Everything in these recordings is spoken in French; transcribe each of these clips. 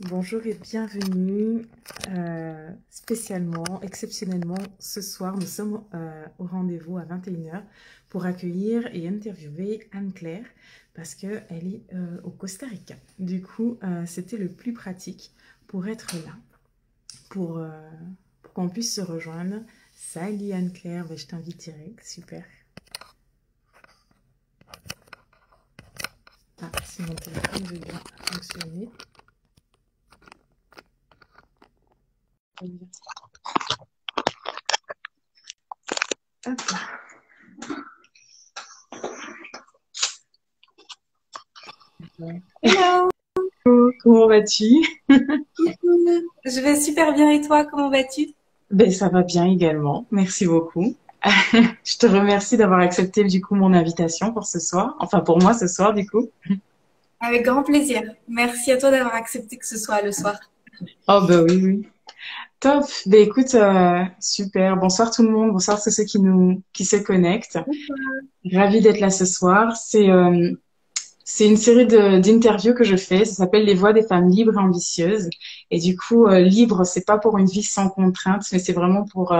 Bonjour et bienvenue. Spécialement, exceptionnellement, ce soir, nous sommes au rendez-vous à 21 h pour accueillir et interviewer Anne-Claire parce qu'elle est au Costa Rica. Du coup, c'était le plus pratique pour être là, pour, euh, pour qu'on puisse se rejoindre. Salut Anne-Claire, ben, je t'invite direct, super. Ah, si mon téléphone veut bien fonctionner. Hop là. Hello, Comment vas-tu? je vais super bien et toi, comment vas-tu? Ben, ça va bien également. Merci beaucoup. Je te remercie d'avoir accepté du coup mon invitation pour ce soir. Enfin pour moi ce soir du coup. Avec grand plaisir. Merci à toi d'avoir accepté que ce soit le soir. Oh ben oui oui. Top. Ben écoute super. Bonsoir tout le monde. Bonsoir tous ceux qui se connectent. Ravie d'être là ce soir. C'est une série d'interviews que je fais. Ça s'appelle Les voix des femmes libres et ambitieuses. Et du coup libre c'est pas pour une vie sans contraintes, mais c'est vraiment pour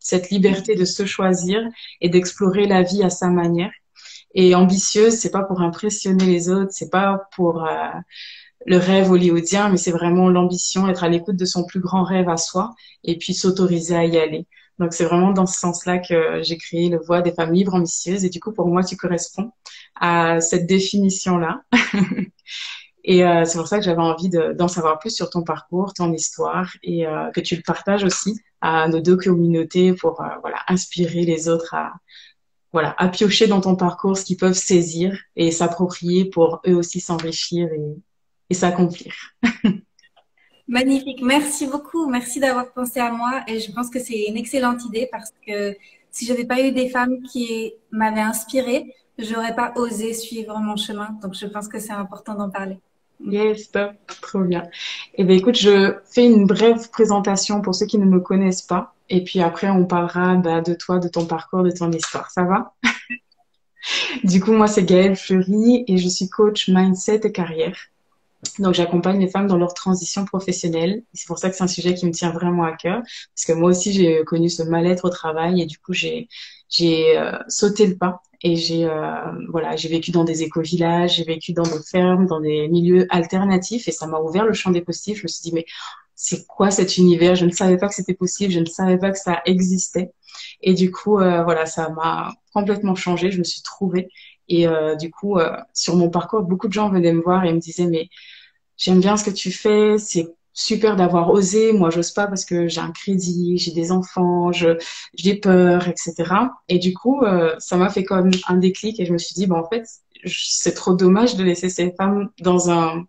cette liberté de se choisir et d'explorer la vie à sa manière. Et ambitieuse, c'est pas pour impressionner les autres, c'est pas pour le rêve hollywoodien, mais c'est vraiment l'ambition, être à l'écoute de son plus grand rêve à soi et puis s'autoriser à y aller. Donc c'est vraiment dans ce sens-là que j'ai créé le Voix des femmes libres ambitieuses. Et du coup, pour moi, tu corresponds à cette définition-là. Et c'est pour ça que j'avais envie d'en savoir plus sur ton parcours, ton histoire, et que tu le partages aussi à nos deux communautés pour voilà inspirer les autres à piocher dans ton parcours ce qu'ils peuvent saisir et s'approprier pour eux aussi s'enrichir et s'accomplir. Magnifique, merci beaucoup, merci d'avoir pensé à moi et je pense que c'est une excellente idée parce que si j'avais pas eu des femmes qui m'avaient inspirée, j'aurais pas osé suivre mon chemin. Donc je pense que c'est important d'en parler. Yes, top, trop bien. Eh bien, écoute, je fais une brève présentation pour ceux qui ne me connaissent pas. Et puis après, on parlera bah, de toi, de ton parcours, de ton histoire. Ça va? Du coup, moi, c'est Gaëlle Fleury et je suis coach mindset et carrière. Donc, j'accompagne les femmes dans leur transition professionnelle. C'est pour ça que c'est un sujet qui me tient vraiment à cœur, parce que moi aussi, j'ai connu ce mal-être au travail et du coup, j'ai sauté le pas et j'ai vécu dans des éco-villages, j'ai vécu dans des fermes, dans des milieux alternatifs et ça m'a ouvert le champ des possibles. Je me suis dit, mais c'est quoi cet univers? Je ne savais pas que c'était possible, je ne savais pas que ça existait. Et du coup, voilà, ça m'a complètement changée. Je me suis trouvée. Et du coup, sur mon parcours, beaucoup de gens venaient me voir et me disaient, mais j'aime bien ce que tu fais, c'est super d'avoir osé. Moi, j'ose pas parce que j'ai un crédit, j'ai des enfants, j'ai peur, etc. Et du coup, ça m'a fait comme un déclic et je me suis dit, bon, en fait, c'est trop dommage de laisser ces femmes dans un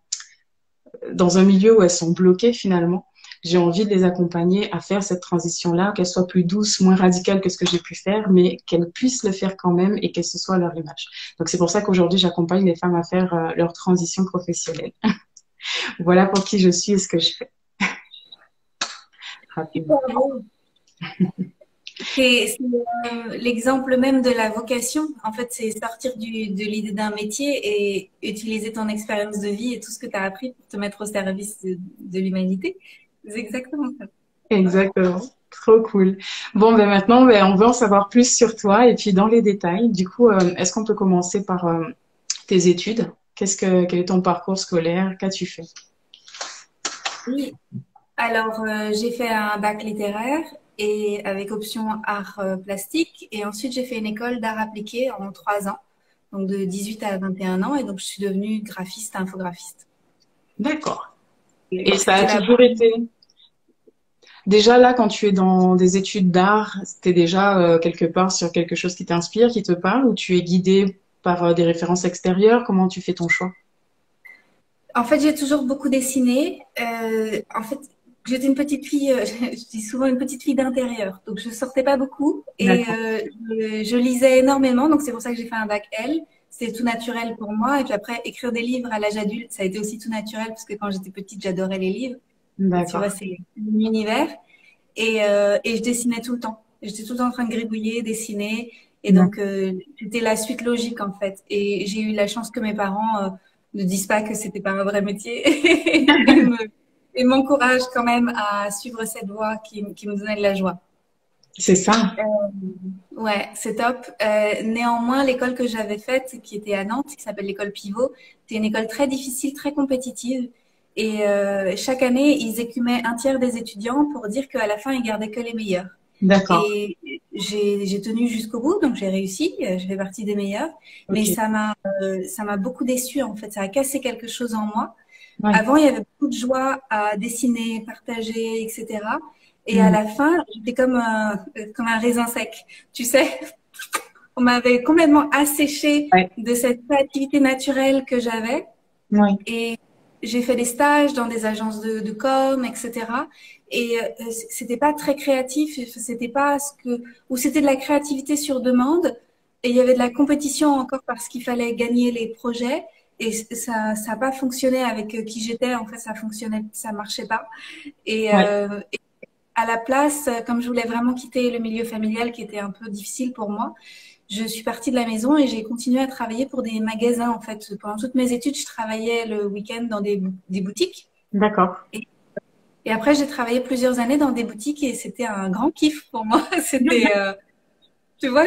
milieu où elles sont bloquées finalement. J'ai envie de les accompagner à faire cette transition-là, qu'elle soit plus douce, moins radicale que ce que j'ai pu faire, mais qu'elles puissent le faire quand même et que ce soit leur image. Donc c'est pour ça qu'aujourd'hui, j'accompagne les femmes à faire leur transition professionnelle. Voilà pour qui je suis et ce que je fais, rapidement. Super beau. C'est l'exemple même de la vocation. En fait, c'est sortir de l'idée d'un métier et utiliser ton expérience de vie et tout ce que tu as appris pour te mettre au service de l'humanité. C'est exactement ça. Exactement. Trop cool. Bon, ben maintenant, ben, on veut en savoir plus sur toi et puis dans les détails. Du coup, est-ce qu'on peut commencer par tes études? Quel est ton parcours scolaire? Qu'as-tu fait? Oui. Alors, j'ai fait un bac littéraire et avec option art plastique. Et ensuite, j'ai fait une école d'art appliqué en 3 ans, donc de 18 à 21 ans. Et donc, je suis devenue graphiste, infographiste. D'accord. Et Et ça a c'était là-bas. toujours été. Déjà là, quand tu es dans des études d'art, t'es déjà quelque part sur quelque chose qui t'inspire, qui te parle, ou tu es guidé par des références extérieures? Comment tu fais ton choix? En fait, j'ai toujours beaucoup dessiné. En fait, j'étais une petite fille, je dis souvent une petite fille d'intérieur. Donc, je sortais pas beaucoup et D'accord. je lisais énormément. Donc, c'est pour ça que j'ai fait un bac L. C'était tout naturel pour moi. Et puis après, écrire des livres à l'âge adulte, ça a été aussi tout naturel parce que quand j'étais petite, j'adorais les livres. Tu vois, D'accord. c'est mon univers. Et je dessinais tout le temps. J'étais tout le temps en train de gribouiller, dessiner. Et donc, c'était la suite logique, en fait. Et j'ai eu la chance que mes parents ne disent pas que c'était pas un vrai métier. et m'encourage quand même à suivre cette voie qui me donnait de la joie. C'est ça. Ouais, c'est top. Néanmoins, l'école que j'avais faite, qui était à Nantes, qui s'appelle l'école Pivot, c'était une école très difficile, très compétitive. Et chaque année, ils écumaient un tiers des étudiants pour dire qu'à la fin, ils gardaient que les meilleurs. D'accord. Et j'ai tenu jusqu'au bout, donc j'ai réussi, je fais partie des meilleurs. Mais Ok. ça m'a beaucoup déçue en fait. Ça a cassé quelque chose en moi. Ouais. Avant, il y avait beaucoup de joie à dessiner, partager, etc. Et à Mm. la fin, j'étais comme un raisin sec. Tu sais, on m'avait complètement asséché Ouais. de cette créativité naturelle que j'avais. Ouais. Et j'ai fait des stages dans des agences de com, etc. Et c'était pas très créatif. C'était pas ou c'était de la créativité sur demande. Et il y avait de la compétition encore parce qu'il fallait gagner les projets. Et ça a pas fonctionné avec qui j'étais. En fait, ça marchait pas. Ouais. Et à la place, comme je voulais vraiment quitter le milieu familial qui était un peu difficile pour moi, je suis partie de la maison et j'ai continué à travailler pour des magasins. En fait, pendant toutes mes études, je travaillais le week-end dans des boutiques. D'accord. Et, et après, j'ai travaillé plusieurs années dans des boutiques et c'était un grand kiff pour moi. C'était, tu vois,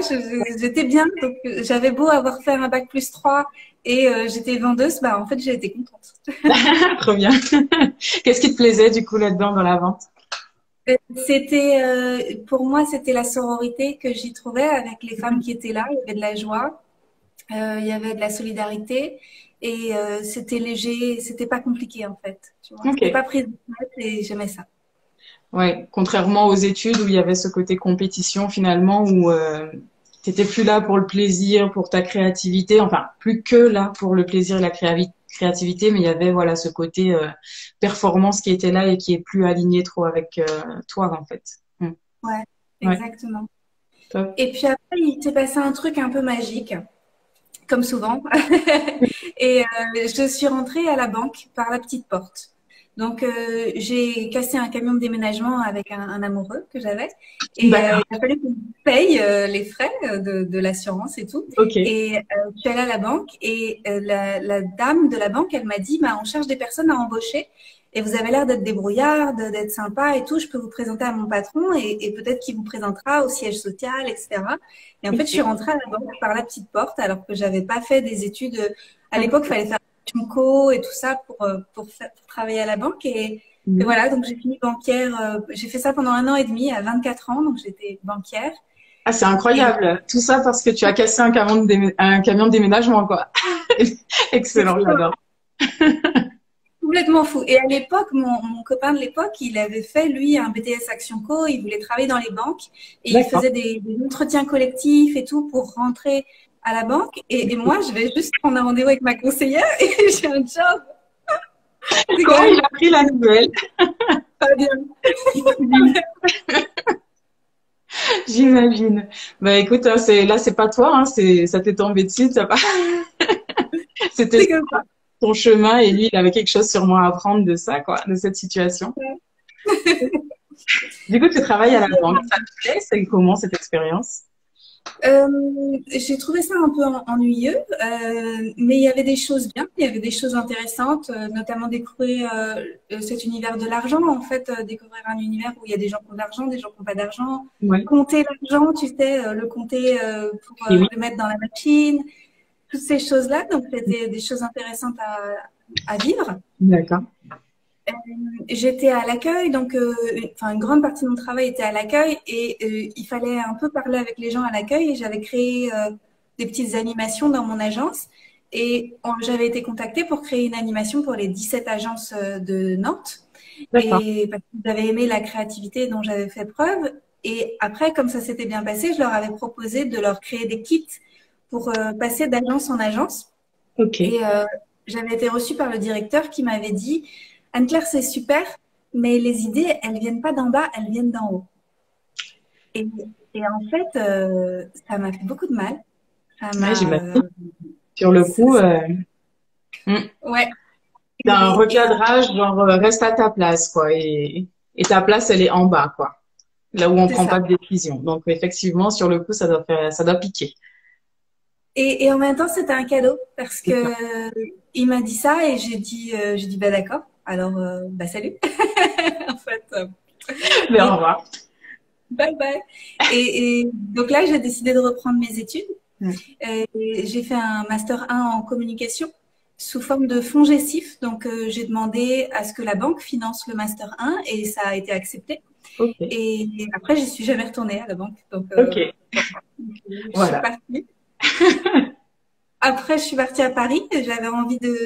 j'étais bien. Donc, j'avais beau avoir fait un bac plus 3 et j'étais vendeuse, bah en fait, j'ai été contente. Trop bien. Qu'est-ce qui te plaisait du coup là-dedans dans la vente? C'était, pour moi, c'était la sororité que j'y trouvais avec les femmes qui étaient là. Il y avait de la joie, il y avait de la solidarité et c'était léger, c'était pas compliqué en fait. Tu vois, c'était pas Ok. prise de tête et j'aimais ça. Ouais. Contrairement aux études où il y avait ce côté compétition finalement où t'étais plus là pour le plaisir, pour ta créativité. Enfin, plus que là pour le plaisir et la créativité, mais il y avait voilà ce côté performance qui était là et qui est plus aligné trop avec toi en fait. Mm. Ouais, Ouais. exactement. Top. Et puis après, il s'est passé un truc un peu magique, comme souvent. Et je suis rentrée à la banque par la petite porte. Donc, j'ai cassé un camion de déménagement avec un amoureux que j'avais. Et D'accord. il a fallu qu'on paye les frais de l'assurance et tout. Ok. Et je suis allée à la banque et la dame de la banque, elle m'a dit, bah, on cherche des personnes à embaucher. Et vous avez l'air d'être débrouillard, d'être sympa et tout. Je peux vous présenter à mon patron et peut-être qu'il vous présentera au siège social, etc. Et en fait, je suis Ok. rentrée à la banque par la petite porte alors que j'avais pas fait des études. À l'époque, il D'accord. fallait faire un co et tout ça pour travailler à la banque. Et Mhm. voilà, donc j'ai fini banquière. J'ai fait ça pendant 1 an et demi à 24 ans, donc j'étais banquière. Ah, c'est Et incroyable. Tout ça parce que tu as cassé un camion de déménagement, quoi. c'est Excellent, fou, hein, j'adore. complètement fou. Et à l'époque, mon copain de l'époque, il avait fait, lui, un BTS Action Co. Il voulait travailler dans les banques et il D'accord. faisait des entretiens collectifs et tout pour rentrer à la banque. Et moi, je vais juste prendre un rendez-vous avec ma conseillère et j'ai un job. C'est quand Comment il même a pris la nouvelle? pas bien. J'imagine. J'imagine. Bah écoute, hein, c'est pas toi, hein, ça t'est tombé dessus, ça pas. C'était C'est comme ça. ton chemin et lui, il avait quelque chose sûrement à apprendre de ça, quoi, de cette situation. Du coup, tu travailles à la banque. Ça te plaît? C'est comment cette expérience? Euh, j'ai trouvé ça un peu ennuyeux, mais il y avait des choses bien, il y avait des choses intéressantes, notamment découvrir cet univers de l'argent, en fait, découvrir un univers où il y a des gens qui ont de l'argent, des gens qui n'ont pas d'argent, Oui. compter l'argent, tu sais, le compter pour Et oui. le mettre dans la machine, toutes ces choses-là. Donc, c'était des choses intéressantes à vivre. D'accord. J'étais à l'accueil, donc une grande partie de mon travail était à l'accueil et il fallait un peu parler avec les gens à l'accueil et j'avais créé des petites animations dans mon agence et j'avais été contactée pour créer une animation pour les 17 agences de Nantes D'accord. et parce qu'ils avaient aimé la créativité dont j'avais fait preuve et après, comme ça s'était bien passé, je leur avais proposé de leur créer des kits pour passer d'agence en agence. Ok. Et j'avais été reçue par le directeur qui m'avait dit, Anne-Claire, c'est super, mais les idées, elles viennent pas d'en bas, elles viennent d'en haut. Et, et en fait, ça m'a fait beaucoup de mal. Ça Ouais, m'a... j'imagine. Sur le coup, hmm, ouais. t'as un Et recadrage, genre, reste à ta place, quoi. Et ta place, elle est en bas, quoi. Là où on c'est prend ça. pas de décision. Donc, effectivement, sur le coup, ça doit piquer. Et en même temps, c'était un cadeau parce C'est ça. que il m'a dit ça et j'ai dit bah d'accord. Alors, bah, salut. En fait, Mais au et revoir. bye bye. Et donc là, j'ai décidé de reprendre mes études. Mm. J'ai fait un master 1 en communication sous forme de fonds gestif. Donc, j'ai demandé à ce que la banque finance le master 1 et ça a été accepté. Ok, Et après, j'y suis jamais retournée à la banque. Donc, ok, je suis voilà. partie. Après, je suis partie à Paris. J'avais envie de,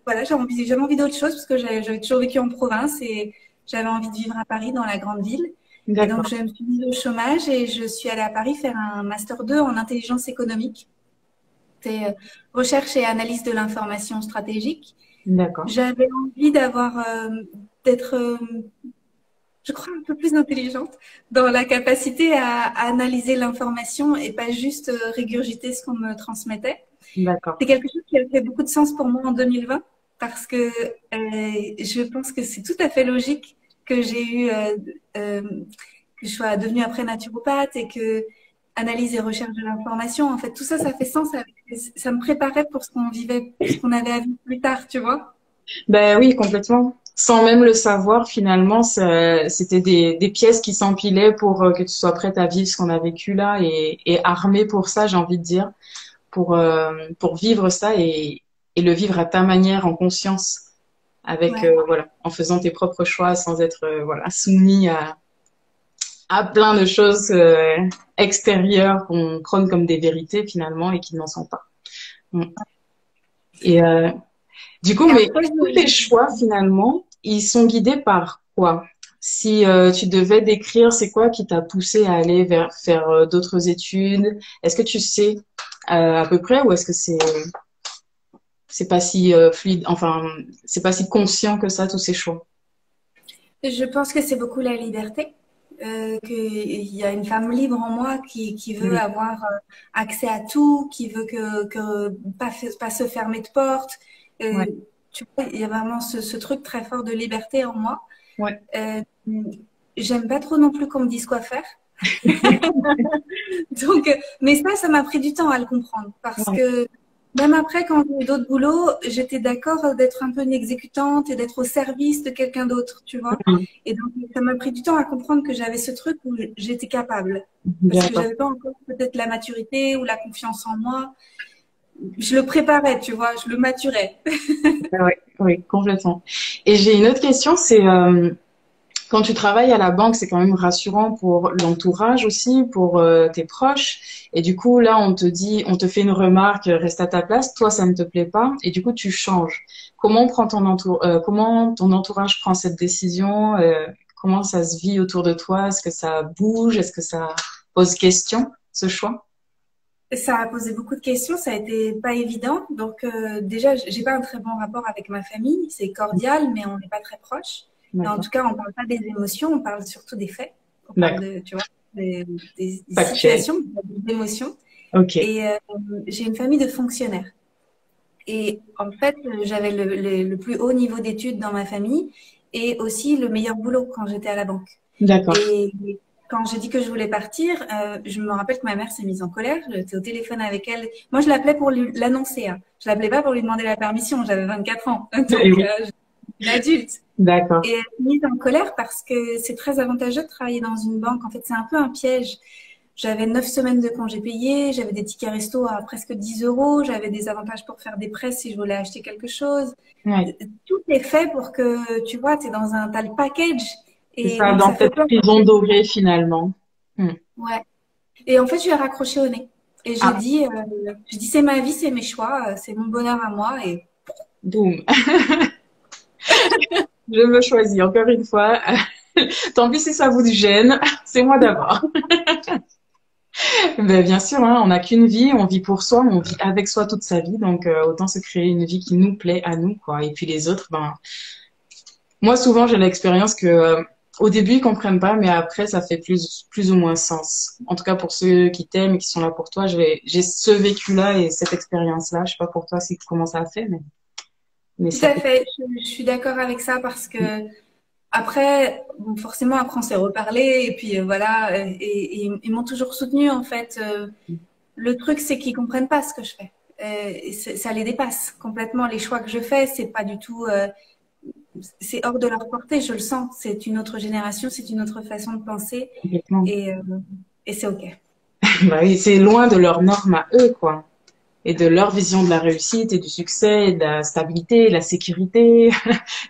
voilà, j'avais envie d'autre chose parce que j'avais toujours vécu en province et j'avais envie de vivre à Paris, dans la grande ville. Et donc, D'accord, je me suis mise au chômage et je suis allée à Paris faire un master 2 en intelligence économique. C'est recherche et analyse de l'information stratégique. d'accord, J'avais envie d'être, je crois, un peu plus intelligente dans la capacité à analyser l'information et pas juste régurgiter ce qu'on me transmettait. d'accord. C'est quelque chose qui a fait beaucoup de sens pour moi en 2020 parce que je pense que c'est tout à fait logique que j'ai eu euh, que je sois devenue après naturopathe et que analyse et recherche de l'information, en fait, tout ça, ça fait sens. Ça me préparait pour ce qu'on vivait, ce qu'on avait à vivre plus tard, tu vois. Ben oui, complètement. Sans même le savoir, finalement, c'était des pièces qui s'empilaient pour que tu sois prête à vivre ce qu'on a vécu là et armée pour ça, j'ai envie de dire, pour vivre ça et le vivre à ta manière, en conscience, avec, Ouais. voilà, en faisant tes propres choix sans être, voilà, soumis à plein de choses extérieures qu'on prône comme des vérités finalement et qui n'en sont pas. Mm. Et du coup, Et mais après, tous tes choix finalement, ils sont guidés par quoi? Si tu devais décrire, c'est quoi qui t'a poussé à aller vers faire d'autres études? Est-ce que tu sais à peu près ou est-ce que c'est pas si fluide, enfin c'est pas si conscient que ça tous ces choix? je pense que c'est beaucoup la liberté. Qu'il y a une femme libre en moi qui veut Mm. avoir accès à tout, qui veut pas se fermer de porte. Euh, Ouais, tu vois, il y a vraiment ce truc très fort de liberté en moi. ouais, Euh, J'aime pas trop non plus qu'on me dise quoi faire. Donc, mais ça m'a pris du temps à le comprendre parce ouais. que même après, quand j'ai eu d'autres boulots, j'étais d'accord d'être un peu une exécutante et d'être au service de quelqu'un d'autre, tu vois. Mm. Et donc, ça m'a pris du temps à comprendre que j'avais ce truc où j'étais capable parce que D'accord. j'avais pas encore peut-être la maturité ou la confiance en moi. Je le préparais, tu vois, je le maturais. Ouais, oui, complètement. Et j'ai une autre question, c'est quand tu travailles à la banque, c'est quand même rassurant pour l'entourage aussi, pour tes proches. Et du coup, là, on te dit, on te fait une remarque, reste à ta place. Toi, ça ne te plaît pas, et du coup, tu changes. Comment ton entourage prend cette décision? Comment ça se vit autour de toi? Est-ce que ça bouge? Est-ce que ça pose question, ce choix? Ça a posé beaucoup de questions, ça a été pas évident. Donc déjà, j'ai pas un très bon rapport avec ma famille, c'est cordial, mais on n'est pas très proche. Et en D'accord. tout cas, on parle pas des émotions, on parle surtout des faits. On parle D'accord. de, tu vois, des Factuel. situations, des émotions. Ok. Et j'ai une famille de fonctionnaires. Et en fait, j'avais le plus haut niveau d'études dans ma famille et aussi le meilleur boulot quand j'étais à la banque. D'accord. Et quand j'ai dit que je voulais partir, je me rappelle que ma mère s'est mise en colère. J'étais au téléphone avec elle. Moi, je l'appelais pour l'annoncer. Hein. Je l'appelais pas pour lui demander la permission. J'avais 24 ans. Eh Donc, oui. je suis une adulte. D'accord. Et elle s'est mise en colère parce que c'est très avantageux de travailler dans une banque. En fait, c'est un peu un piège. J'avais 9 semaines de congés payés, j'avais des tickets resto à presque 10 euros, j'avais des avantages pour faire des prêts si je voulais acheter quelque chose. Ouais. Tout est fait pour que, tu vois, t'as le package. C'est Et ça, donc, dans ça fait cette peur. prison dorée finalement. Hmm. Ouais. Et en fait, je lui ai raccroché au nez. Et Ah, j'ai dit, c'est ma vie, c'est mes choix, c'est mon bonheur à moi. Et boum. Je me choisis encore une fois. Tant pis si ça vous gêne, c'est moi d'abord. Ben, bien sûr, hein, on n'a qu'une vie, on vit pour soi, on vit avec soi toute sa vie, donc autant se créer une vie qui nous plaît à nous, quoi. Et puis les autres, ben, moi souvent j'ai l'expérience que au début ils comprennent pas, mais après ça fait plus ou moins sens. En tout cas pour ceux qui t'aiment et qui sont là pour toi, j'ai ce vécu-là et cette expérience-là. Je sais pas pour toi c'est comment ça a fait, mais tout ça à fait. fait, je suis d'accord avec ça parce que après, bon, forcément, après, on s'est reparlé et puis voilà, et ils m'ont toujours soutenu en fait. Le truc, c'est qu'ils comprennent pas ce que je fais. Ça les dépasse complètement. Les choix que je fais, c'est pas du tout. c'est hors de leur portée, je le sens. C'est une autre génération, c'est une autre façon de penser Complètement. et, euh, et c'est OK. Bah oui, c'est loin de leurs normes à eux, quoi. Et de leur vision de la réussite et du succès, et de la stabilité, de la sécurité.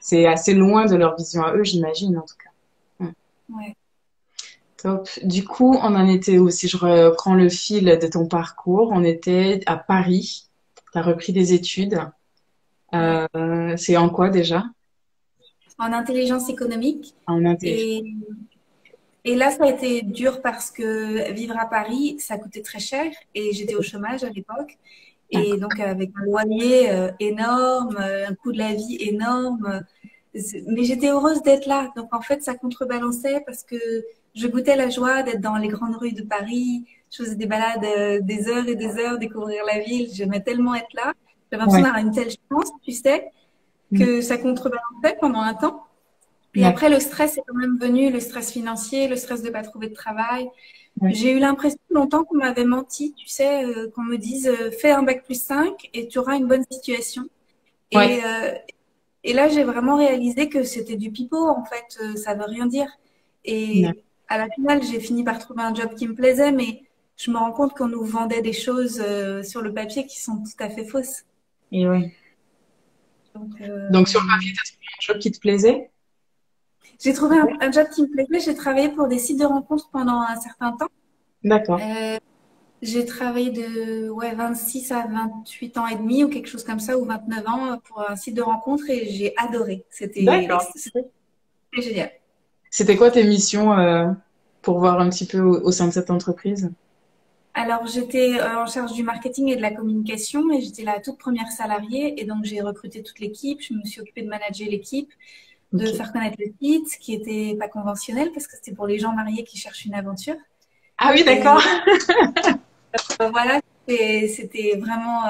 C'est assez loin de leur vision à eux, j'imagine, en tout cas. Ouais. Top. Du coup, on en était où? Si je reprends le fil de ton parcours, on était à Paris. Tu as repris des études. Ouais. C'est en quoi déjà? En intelligence économique. En intelligence. Et, et là, ça a été dur parce que vivre à Paris, ça coûtait très cher et j'étais au chômage à l'époque. Et D'accord. donc, avec un loyer énorme, un coût de la vie énorme. Mais j'étais heureuse d'être là. Donc, en fait, ça contrebalançait parce que je goûtais la joie d'être dans les grandes rues de Paris. Je faisais des balades des heures et des heures, découvrir la ville. J'aimais tellement être là. J'avais l'impression Ouais. d'avoir une telle chance, tu sais, Mm. que ça contrebalançait pendant un temps. Et D'accord. après, le stress est quand même venu, le stress financier, le stress de pas trouver de travail. Ouais. J'ai eu l'impression longtemps qu'on m'avait menti, tu sais, qu'on me dise fais un bac+5 et tu auras une bonne situation. Ouais. Et, euh, et là, j'ai vraiment réalisé que c'était du pipeau, en fait, ça veut rien dire. D'accord. Et à la finale, j'ai fini par trouver un job qui me plaisait, mais je me rends compte qu'on nous vendait des choses sur le papier qui sont tout à fait fausses. Et ouais. Donc, Donc, sur le papier, t'as trouvé un job qui te plaisait? j'ai trouvé un job qui me plaisait. J'ai travaillé pour des sites de rencontres pendant un certain temps. D'accord. Euh, J'ai travaillé de 26 à 28 ans et demi ou quelque chose comme ça, ou 29 ans pour un site de rencontre et j'ai adoré. D'accord. C'était génial. C'était quoi tes missions pour voir un petit peu au sein de cette entreprise? Alors, j'étais en charge du marketing et de la communication et j'étais la toute première salariée et donc j'ai recruté toute l'équipe. Je me suis occupée de manager l'équipe, de Ok. faire connaître le site, qui était pas conventionnel parce que c'était pour les gens mariés qui cherchent une aventure. Ah oui, d'accord. Et voilà, c'était vraiment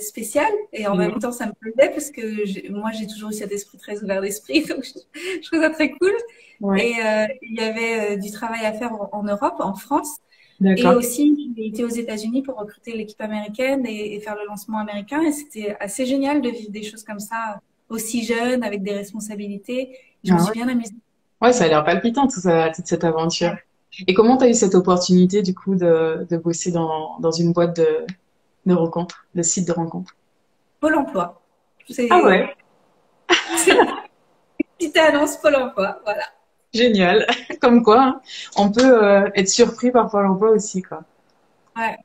spécial et en même Ouais. temps ça me plaisait parce que moi j'ai toujours eu cet esprit très ouvert d'esprit, donc je trouve ça très cool. Ouais. Et il y avait du travail à faire en Europe, en France, et D'accord. aussi j'ai été aux États-Unis pour recruter l'équipe américaine et faire le lancement américain. Et c'était assez génial de vivre des choses comme ça aussi jeune, avec des responsabilités. Je me Ah suis ouais. bien amusée. Ouais, ça a l'air palpitant, toute cette aventure. Et comment tu as eu cette opportunité, du coup, de bosser dans une boîte de rencontres, de site de rencontres? Pôle emploi, Ah c'est ouais, c'est une petite annonce Pôle emploi, voilà. génial. Comme quoi, hein, on peut être surpris par Pôle emploi aussi, quoi. Ouais.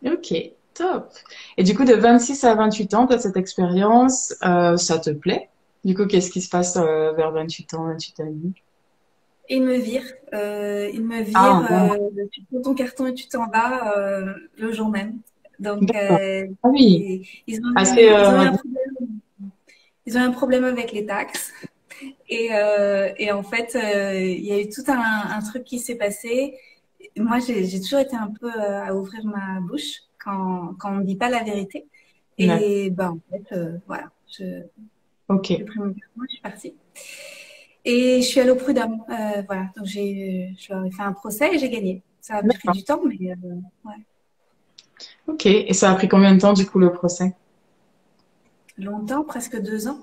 Ok, top. Et du coup, de 26 à 28 ans, tu as cette expérience, ça te plaît? Du coup, qu'est-ce qui se passe vers 28 ans, 28 ans et demi? Et ils me virent. Ils me virent. Ah, bon, Tu prends ton carton et tu t'en vas le jour même. Donc, d'accord. Ah oui, assez... ils ont eu un problème. Ils ont eu un problème avec les taxes. Et en fait, il y a eu tout un truc qui s'est passé. Moi, j'ai toujours été un peu à ouvrir ma bouche quand on me dit pas la vérité. d'accord. Et ben, en fait, voilà, Ok, j'ai pris mon carton et je suis partie. Et je suis allée au prud'homme. Voilà. Donc je leur ai fait un procès et j'ai gagné. Ça a pris d'accord. du temps, mais ouais. Ok, et ça a pris combien de temps, du coup, le procès? Longtemps, presque 2 ans.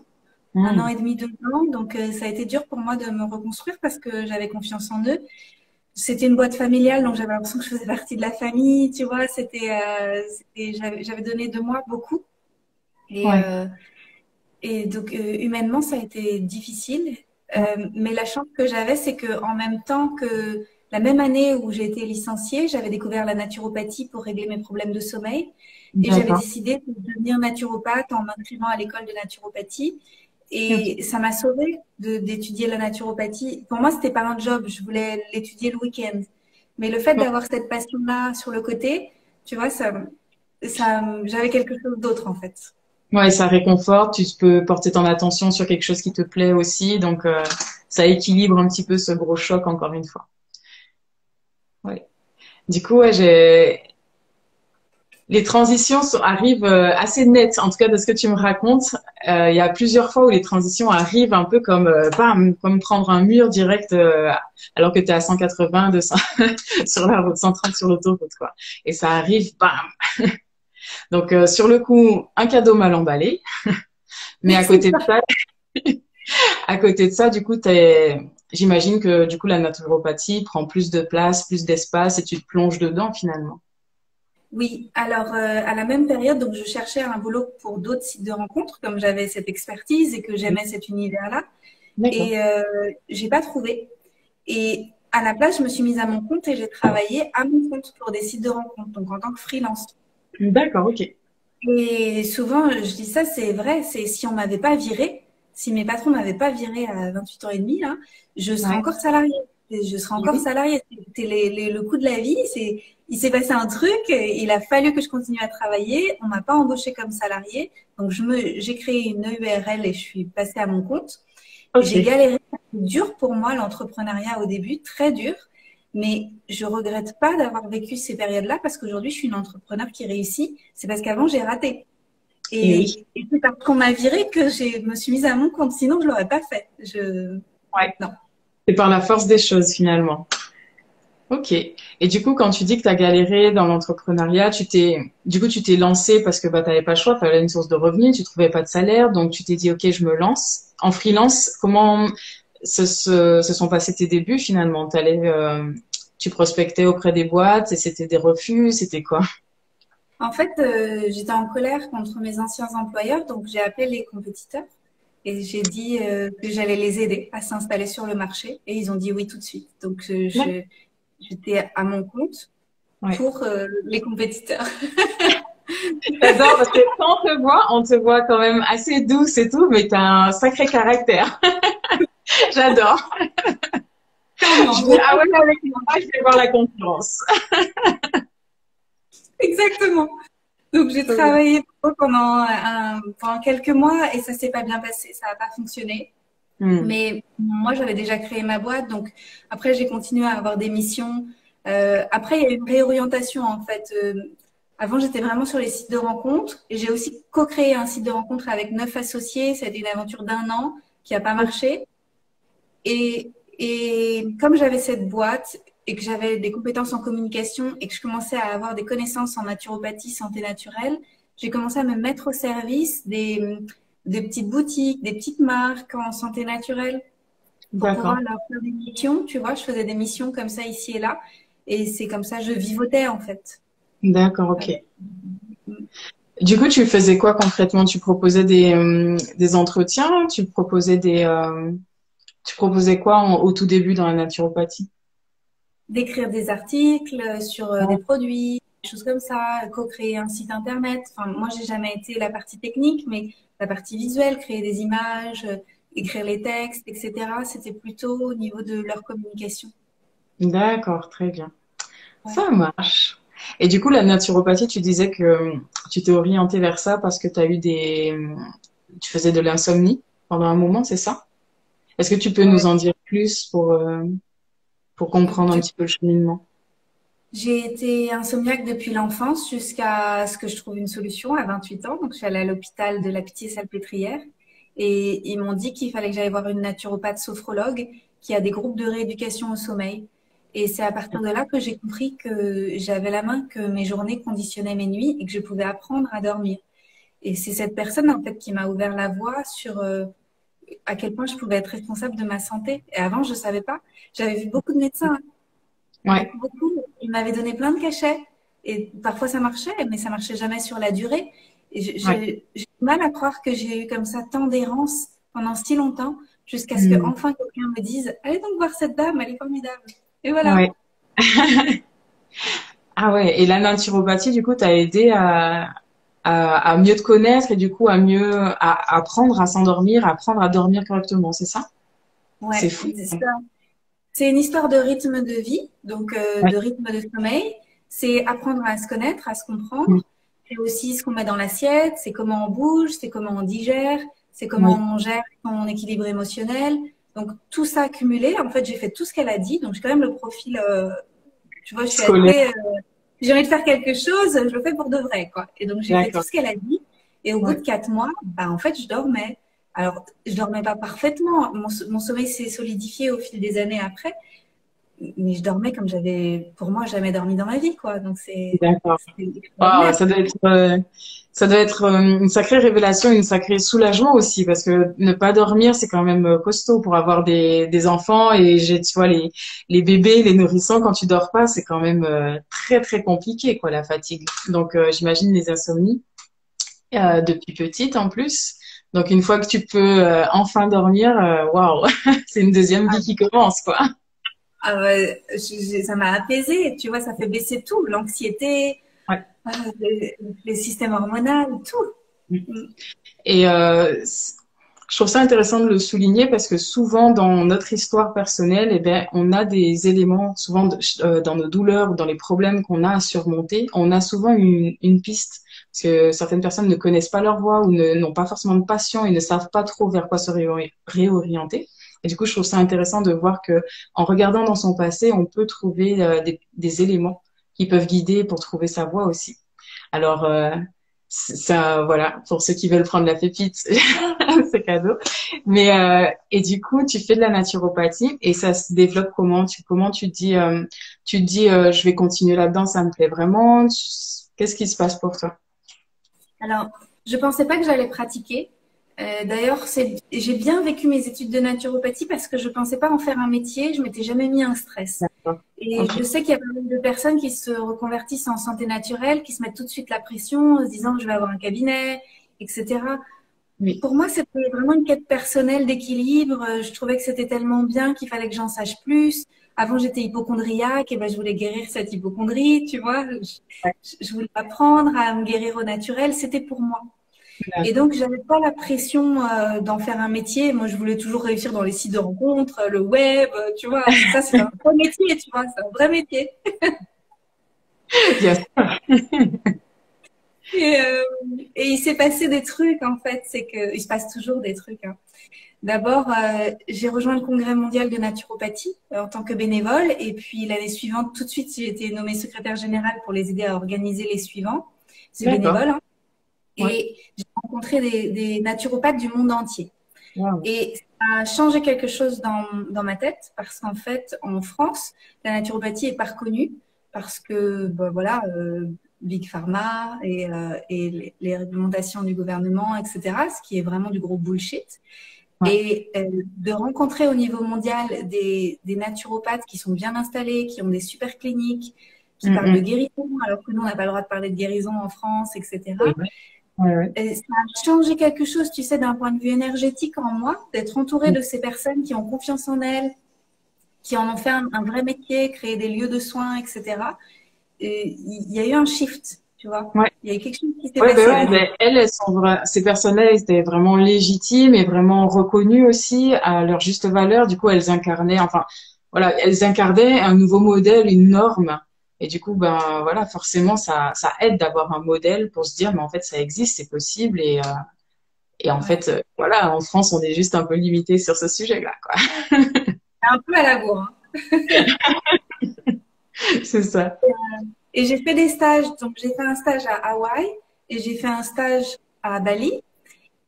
Un an Hmm, et demi, 2 ans. Donc ça a été dur pour moi de me reconstruire parce que j'avais confiance en eux. C'était une boîte familiale, donc j'avais l'impression que je faisais partie de la famille, tu vois. J'avais donné de moi beaucoup. Et, ouais, euh, et donc humainement, ça a été difficile. ouais, Mais la chance que j'avais, c'est que en même temps que la même année où j'ai été licenciée, j'avais découvert la naturopathie pour régler mes problèmes de sommeil. Et j'avais d'accord. décidé de devenir naturopathe en m'inscrivant à l'école de naturopathie. Ok. Et ça m'a sauvée d'étudier la naturopathie. Pour moi, c'était pas un job, je voulais l'étudier le week-end. Mais le fait d'avoir cette passion-là sur le côté, tu vois, j'avais quelque chose d'autre en fait. Ouais, ça réconforte, tu peux porter ton attention sur quelque chose qui te plaît aussi, donc ça équilibre un petit peu ce gros choc encore une fois. Ouais. Du coup, ouais, les transitions arrivent assez nettes, en tout cas de ce que tu me racontes. Il y a plusieurs fois où les transitions arrivent un peu comme bam, comme prendre un mur direct alors que tu es à 180, 200 sur la route, 130 sur l'autoroute, quoi. Et ça arrive, bam. Donc sur le coup, un cadeau mal emballé, mais C'est ça. à à côté de ça, du coup, j'imagine que du coup, la naturopathie prend plus de place, plus d'espace et tu te plonges dedans finalement. Oui, alors à la même période, donc je cherchais un boulot pour d'autres sites de rencontres, comme j'avais cette expertise et que j'aimais cet univers-là, D'accord. et j'ai pas trouvé. Et à la place, je me suis mise à mon compte et j'ai travaillé à mon compte pour des sites de rencontres, donc en tant que freelance. D'accord, ok. Et souvent, je dis ça, c'est vrai, c'est si on m'avait pas viré, si mes patrons m'avaient pas viré à 28 ans et demi, là, je serais Ouais. encore salariée. Je serais encore Oui. salariée. C'était le coup de la vie. Il s'est passé un truc. Il a fallu que je continue à travailler. On m'a pas embauchée comme salariée. Donc, j'ai créé une URL et je suis passée à mon compte. J'ai Ok. galéré. C'est dur pour moi, l'entrepreneuriat au début, très dur. Mais je regrette pas d'avoir vécu ces périodes-là parce qu'aujourd'hui, je suis une entrepreneur qui réussit. C'est parce qu'avant, j'ai raté. Et oui. Et c'est parce qu'on m'a viré que me suis mise à mon compte. Sinon, je l'aurais pas fait. Ouais. Non. C'est par la force des choses finalement. Ok. Et du coup, quand tu dis que tu as galéré dans l'entrepreneuriat, tu t'es lancé parce que bah, tu n'avais pas le choix, tu avais une source de revenus, tu trouvais pas de salaire, donc tu t'es dit, ok, je me lance. En freelance, comment se sont passés tes débuts finalement? Tu prospectais auprès des boîtes et c'était des refus, c'était quoi? En fait, j'étais en colère contre mes anciens employeurs, donc j'ai appelé les compétiteurs et j'ai dit que j'allais les aider à s'installer sur le marché et ils ont dit oui tout de suite. Donc Ouais. j'étais à mon compte Ouais. pour les compétiteurs. J'adore parce que quand on te voit quand même assez douce et tout, mais t'as un sacré caractère. J'adore. Je Clairement, dis, ah ouais, avec moi, je vais voir la concurrence. exactement. Donc j'ai Trop bien. travaillé pour eux pendant quelques mois et ça s'est pas bien passé, ça n'a pas fonctionné. Hmm. Mais moi, j'avais déjà créé ma boîte, donc après, j'ai continué à avoir des missions. Après, il y a eu une réorientation, en fait. Avant, j'étais vraiment sur les sites de rencontres et j'ai aussi co-créé un site de rencontres avec 9 associés. C'était une aventure d'1 an qui n'a pas marché. Et comme j'avais cette boîte et que j'avais des compétences en communication et que je commençais à avoir des connaissances en naturopathie, santé naturelle, j'ai commencé à me mettre au service des petites boutiques, des petites marques en santé naturelle pour pouvoir D'accord. leur faire des missions. Tu vois, je faisais des missions comme ça ici et là. Et c'est comme ça, je vivotais en fait. D'accord, Euh, ok. Du coup, tu faisais quoi concrètement? Tu proposais des entretiens? Tu proposais quoi au tout début dans la naturopathie? D'écrire des articles sur des produits, des choses comme ça, co-créer un site internet. Enfin, moi, j'ai jamais été la partie technique, mais la partie visuelle, créer des images, écrire les textes, etc. C'était plutôt au niveau de leur communication. D'accord, très bien. Ouais. Ça marche. Et du coup, la naturopathie, tu disais que tu t'es orientée vers ça parce que tu faisais de l'insomnie pendant un moment, c'est ça? Est-ce que tu peux nous Ouais. en dire plus pour comprendre un Du petit peu le cheminement? J'ai été insomniaque depuis l'enfance jusqu'à ce que je trouve une solution à 28 ans. Donc, je suis allée à l'hôpital de la Pitié-Salpêtrière et ils m'ont dit qu'il fallait que j'aille voir une naturopathe sophrologue qui a des groupes de rééducation au sommeil. Et c'est à partir de là que j'ai compris que j'avais la main, que mes journées conditionnaient mes nuits et que je pouvais apprendre à dormir. Et c'est cette personne, en fait, qui m'a ouvert la voie sur à quel point je pouvais être responsable de ma santé. Et avant, je savais pas. J'avais vu beaucoup de médecins, Ouais, beaucoup, beaucoup. Il m'avait donné plein de cachets. Et parfois ça marchait, mais ça marchait jamais sur la durée. Et ouais. j'ai du mal à croire que j'ai eu comme ça tant d'errance pendant si longtemps, jusqu'à ce que Hmm. enfin quelqu'un me dise, allez donc voir cette dame, elle est formidable. Et voilà. Ouais. Ah ouais. Et la naturopathie, du coup, t'a aidé à mieux te connaître et du coup à apprendre à s'endormir, à apprendre à dormir correctement, c'est ça? C'est Ouais. fou. C'est une histoire de rythme de vie, donc Ouais. de rythme de sommeil. C'est apprendre à se connaître, à se Hmm. comprendre. C'est aussi ce qu'on met dans l'assiette, c'est comment on bouge, c'est comment on digère, c'est comment Oui. on gère son équilibre émotionnel. Donc tout ça accumulé, en fait, j'ai fait tout ce qu'elle a dit. Donc j'ai quand même le profil, tu vois, je suis Scolaire. assez, j'ai envie de faire quelque chose, je le fais pour de vrai, quoi. Et donc j'ai fait tout D'accord. ce qu'elle a dit. Et au bout de Ouais. 4 mois, bah en fait, je dormais. Alors je dormais pas parfaitement. Mon sommeil s'est solidifié au fil des années après, mais je dormais comme j'avais, pour moi, jamais dormi dans ma vie, quoi. Donc D'accord. c'est Waouh, extraordinaire. ça doit être une sacrée révélation, une sacrée soulagement aussi, parce que ne pas dormir, c'est quand même costaud pour avoir des enfants et tu vois, les bébés, les nourrissons, quand tu dors pas, c'est quand même très, très compliqué, quoi, la fatigue. Donc, j'imagine les insomnies, depuis petite en plus. Donc, une fois que tu peux enfin dormir, waouh, c'est une deuxième vie qui commence, quoi. Ah ouais, ça m'a apaisée, tu vois, ça fait baisser tout, l'anxiété, Ouais. ah, les systèmes hormonaux, tout. Mm. Et je trouve ça intéressant de le souligner parce que souvent dans notre histoire personnelle, eh ben, on a des éléments, souvent dans nos douleurs ou dans les problèmes qu'on a à surmonter, on a souvent une piste. Parce que certaines personnes ne connaissent pas leur voie ou n'ont pas forcément de passion et ne savent pas trop vers quoi se réorienter. Et du coup, je trouve ça intéressant de voir que en regardant dans son passé, on peut trouver des éléments qui peuvent guider pour trouver sa voie aussi. Alors, ça, voilà, pour ceux qui veulent prendre la pépite, c'est cadeau. Mais et du coup, tu fais de la naturopathie et ça se développe comment? Comment tu te dis je vais continuer là-dedans, ça me plaît vraiment. Qu'est-ce qui se passe pour toi? Alors, je pensais pas que j'allais pratiquer. D'ailleurs, j'ai bien vécu mes études de naturopathie parce que je pensais pas en faire un métier. Je m'étais jamais mis un stress. D'accord. Et Ok. je sais qu'il y a pas mal de personnes qui se reconvertissent en santé naturelle, qui se mettent tout de suite la pression en se disant je vais avoir un cabinet, etc. Oui. Pour moi, c'était vraiment une quête personnelle d'équilibre. Je trouvais que c'était tellement bien qu'il fallait que j'en sache plus. Avant, j'étais hypochondriaque et ben, je voulais guérir cette hypochondrie, tu vois. Je voulais apprendre à me guérir au naturel. C'était pour moi. Et D'accord. donc, j'avais pas la pression d'en faire un métier. Moi, je voulais toujours réussir dans les sites de rencontres, le web, tu vois. Ça, c'est un vrai métier, tu vois. C'est un vrai métier. Bien sûr. Et, euh, et il s'est passé des trucs, en fait. C'est que, il se passe toujours des trucs, hein. D'abord, j'ai rejoint le Congrès mondial de naturopathie en tant que bénévole. Et puis, l'année suivante, tout de suite, j'ai été nommée secrétaire générale pour les aider à organiser les suivants. C'est D'accord. bénévole, hein. Ouais. Et j'ai rencontré des naturopathes du monde entier. Wow. Et ça a changé quelque chose dans ma tête parce qu'en fait, en France, la naturopathie est pas reconnue parce que, ben voilà, Big Pharma et les réglementations du gouvernement, etc., ce qui est vraiment du gros bullshit. Ouais. Et de rencontrer au niveau mondial des naturopathes qui sont bien installés, qui ont des super cliniques, qui Mm, parlent de mm. guérison, alors que nous, on n'a pas le droit de parler de guérison en France, C'est etc. vrai. Ouais, ouais. Et ça a changé quelque chose, tu sais, d'un point de vue énergétique en moi, d'être entourée Mm. de ces personnes qui ont confiance en elles, qui en ont fait un vrai métier, créé des lieux de soins, etc. Et il y a eu un shift, tu vois. Ouais. Il y a eu quelque chose qui s'est Ouais, ben passé ouais, là. ben ces personnes-là, elles étaient vraiment légitimes et vraiment reconnues aussi à leur juste valeur. Du coup, elles incarnaient, enfin, voilà, elles incarnaient un nouveau modèle, une norme. Et du coup, ben voilà, forcément, ça aide d'avoir un modèle pour se dire, mais en fait, ça existe, c'est possible. Et en Ouais. fait, voilà, en France, on est juste un peu limité sur ce sujet-là, quoi. Un peu à la bourre, hein. C'est ça. Et j'ai fait des stages. Donc, j'ai fait un stage à Hawaï et j'ai fait un stage à Bali.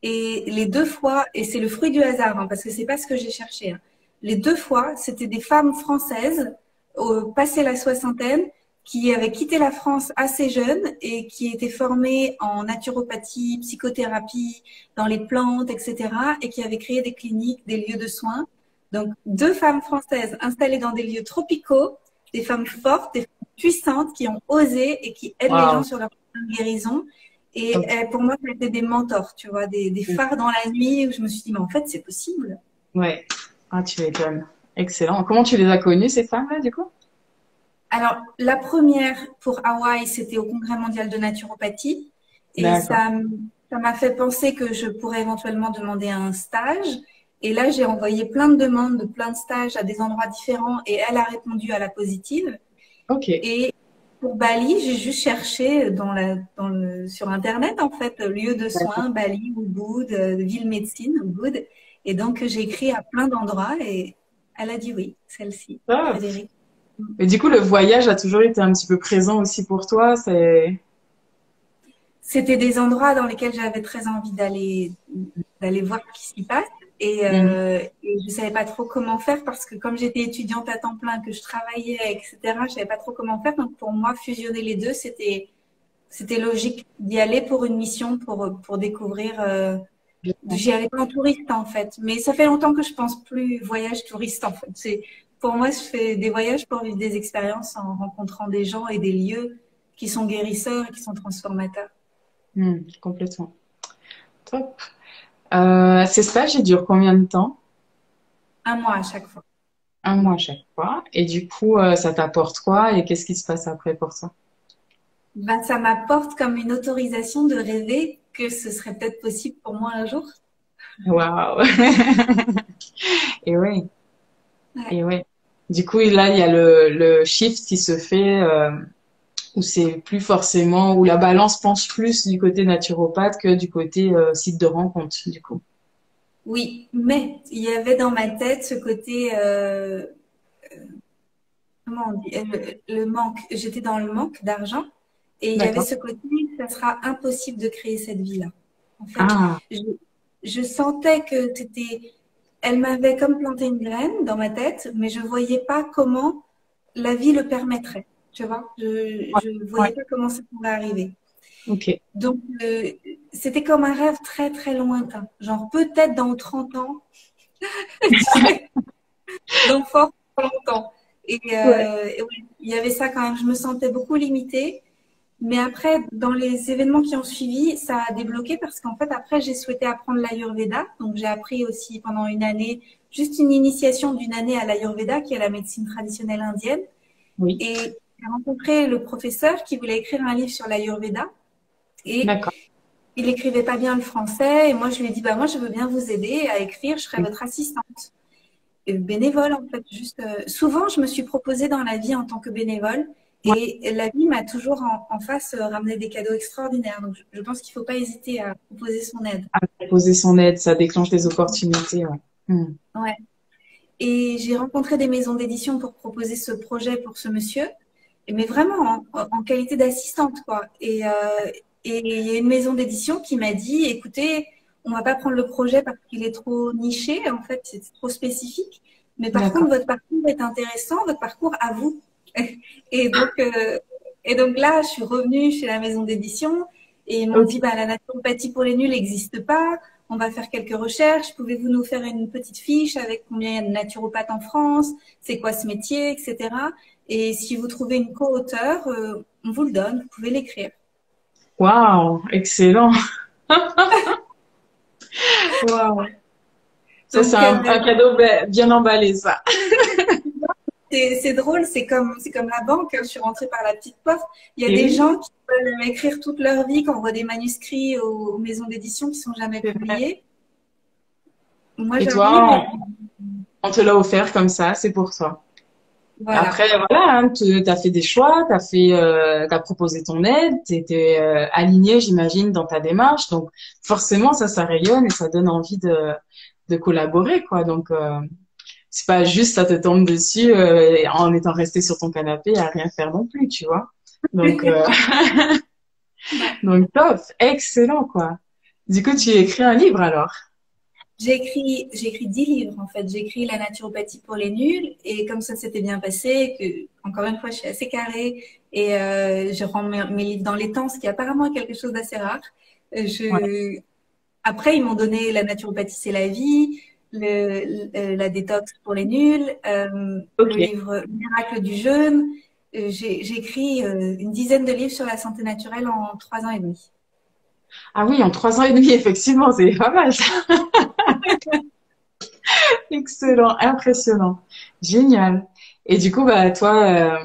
Et les deux fois, et c'est le fruit du hasard, hein, parce que c'est pas ce que j'ai cherché, hein. Les deux fois, c'était des femmes françaises, passées la soixantaine, qui avaient quitté la France assez jeunes et qui étaient formées en naturopathie, psychothérapie, dans les plantes, etc., et qui avaient créé des cliniques, des lieux de soins. Donc, deux femmes françaises installées dans des lieux tropicaux, des femmes fortes, des femmes puissantes qui ont osé et qui aident les gens Waouh. sur leur chemin de guérison. Et Ok. pour moi, c'était des mentors, tu vois, des phares dans la nuit où je me suis dit, mais en fait, c'est possible. Ouais. Ah, tu m'étonnes. Excellent. Comment tu les as connues, ces femmes-là, du coup? Alors, la première pour Hawaï, c'était au Congrès mondial de naturopathie. Et D'accord. ça m'a fait penser que je pourrais éventuellement demander un stage. Et là, j'ai envoyé plein de demandes de plein de stages à des endroits différents et elle a répondu à la positive. Ok. Et pour Bali, j'ai juste cherché sur Internet, en fait, lieu de D'accord. soins, Bali, Ubud, ville médecine, Ubud. Et donc, j'ai écrit à plein d'endroits et elle a dit oui, celle-ci, Ah. Frédéric. Et du coup, le voyage a toujours été un petit peu présent aussi pour toi. C'était des endroits dans lesquels j'avais très envie d'aller voir ce qui s'y passe. Mhm. Et je savais pas trop comment faire parce que comme j'étais étudiante à temps plein, que je travaillais, etc., je savais pas trop comment faire. Donc pour moi, fusionner les deux, c'était logique d'y aller pour une mission, pour découvrir. J'y allais pas en touriste en fait, mais ça fait longtemps que je pense plus voyage touriste en fait. Pour moi, je fais des voyages pour vivre des expériences en rencontrant des gens et des lieux qui sont guérisseurs et qui sont transformateurs. Complètement. Top. Ces stages, ils durent combien de temps? Un mois à chaque fois. Un mois à chaque fois. Et du coup, ça t'apporte quoi et qu'est-ce qui se passe après pour toi? Ben, ça m'apporte comme une autorisation de rêver que ce serait peut-être possible pour moi un jour. Waouh! Et oui, Ouais. et oui. Du coup, là, il y a le shift qui se fait où c'est plus forcément, où la balance penche plus du côté naturopathe que du côté site de rencontre, du coup. Oui, mais il y avait dans ma tête ce côté, comment on dit, le manque. J'étais dans le manque d'argent et il y avait D'accord. ce côté, ça sera impossible de créer cette vie-là. En fait, Ah, je, je sentais que elle m'avait comme planté une graine dans ma tête, mais je voyais pas comment la vie le permettrait. Tu vois, ouais, je ouais. voyais pas comment ça pourrait arriver. Ok. Donc, c'était comme un rêve très, très lointain. Genre, peut-être dans 30 ans, donc fort longtemps. Ouais. Et ouais, il y avait ça quand même. Je me sentais beaucoup limitée. Mais après, dans les événements qui ont suivi, ça a débloqué parce qu'en fait, après, j'ai souhaité apprendre l'Ayurveda. Donc, j'ai appris aussi pendant une année, juste une initiation d'une année à l'Ayurveda, qui est la médecine traditionnelle indienne. Oui. Et j'ai rencontré le professeur qui voulait écrire un livre sur l'Ayurveda. Et D'accord. il écrivait pas bien le français. Et moi, je lui ai dit, bah, moi, je veux bien vous aider à écrire. Je serai votre assistante. Et bénévole, en fait. Juste, souvent, je me suis proposée dans la vie en tant que bénévole. Ouais. Et la vie m'a toujours en face ramené des cadeaux extraordinaires. Donc, je pense qu'il ne faut pas hésiter à proposer son aide. À proposer son aide, ça déclenche des opportunités. Ouais. Ouais. Et j'ai rencontré des maisons d'édition pour proposer ce projet pour ce monsieur, mais vraiment en qualité d'assistante, quoi. Et il y a une maison d'édition qui m'a dit, écoutez, on va pas prendre le projet parce qu'il est trop niché, en fait, c'est trop spécifique. Mais par contre, D'accord. votre parcours est intéressant, votre parcours à vous. Et donc, euh, et donc là, je suis revenue chez la maison d'édition et ils m'ont Ok. dit, bah, la naturopathie pour les nuls n'existe pas. On va faire quelques recherches. Pouvez-vous nous faire une petite fiche avec combien il y a de naturopathes en France? C'est quoi ce métier, etc. Et si vous trouvez une co-auteure, on vous le donne. Vous pouvez l'écrire. Waouh, excellent. Waouh. Ça, c'est Donc, un cadeau bien emballé, ça. c'est drôle, c'est comme la banque, hein. Je suis rentrée par la petite porte. Il y a Et des oui, gens qui veulent écrire toute leur vie, qui envoient des manuscrits aux maisons d'édition qui sont jamais c'est vrai. publiés. Moi, Et j'arrive toi, et on te l'a offert comme ça, c'est pour toi. voilà. Après, voilà, hein, t'as fait des choix, t'as proposé ton aide, t'étais aligné, j'imagine, dans ta démarche. Donc, forcément, ça rayonne et ça donne envie de collaborer, quoi. Donc, c'est pas juste ça te tombe dessus en étant resté sur ton canapé à rien faire non plus, tu vois. Donc, Ouais. donc top, excellent, quoi. Du coup, tu écris un livre alors. J'ai écrit 10 livres en fait. J'ai écrit La naturopathie pour les nuls et comme ça s'était bien passé, que encore une fois je suis assez carrée et je rends mes livres dans les temps, ce qui apparemment est quelque chose d'assez rare. Ouais. Après ils m'ont donné La naturopathie c'est la vie, la détox pour les nuls, le Ok. livre Miracle du jeûne. J'ai écrit une dizaine de livres sur la santé naturelle en 3 ans et demi. Ah oui, en 3 ans et demi, effectivement, c'est pas mal, ça. Excellent, impressionnant, génial. Et du coup, bah toi,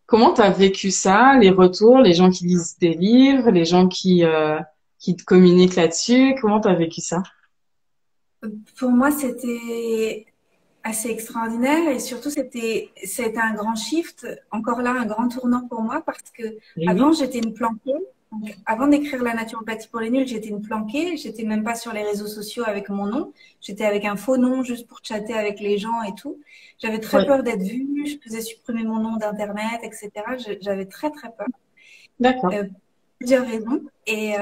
comment t'as vécu ça, les retours, les gens qui lisent tes livres, les gens qui te communiquent là-dessus, comment t'as vécu ça? Pour moi, c'était assez extraordinaire et surtout c'était un grand shift, encore là un grand tournant pour moi parce que Eh avant oui, j'étais une planquée. Donc, avant d'écrire la naturopathie pour les nuls, j'étais une planquée, j'étais même pas sur les réseaux sociaux avec mon nom, j'étais avec un faux nom juste pour chatter avec les gens et tout. J'avais très ouais, peur d'être vue, je faisais supprimer mon nom d'internet, etc. J'avais très très peur. d'accord. Euh, plusieurs raisons. Et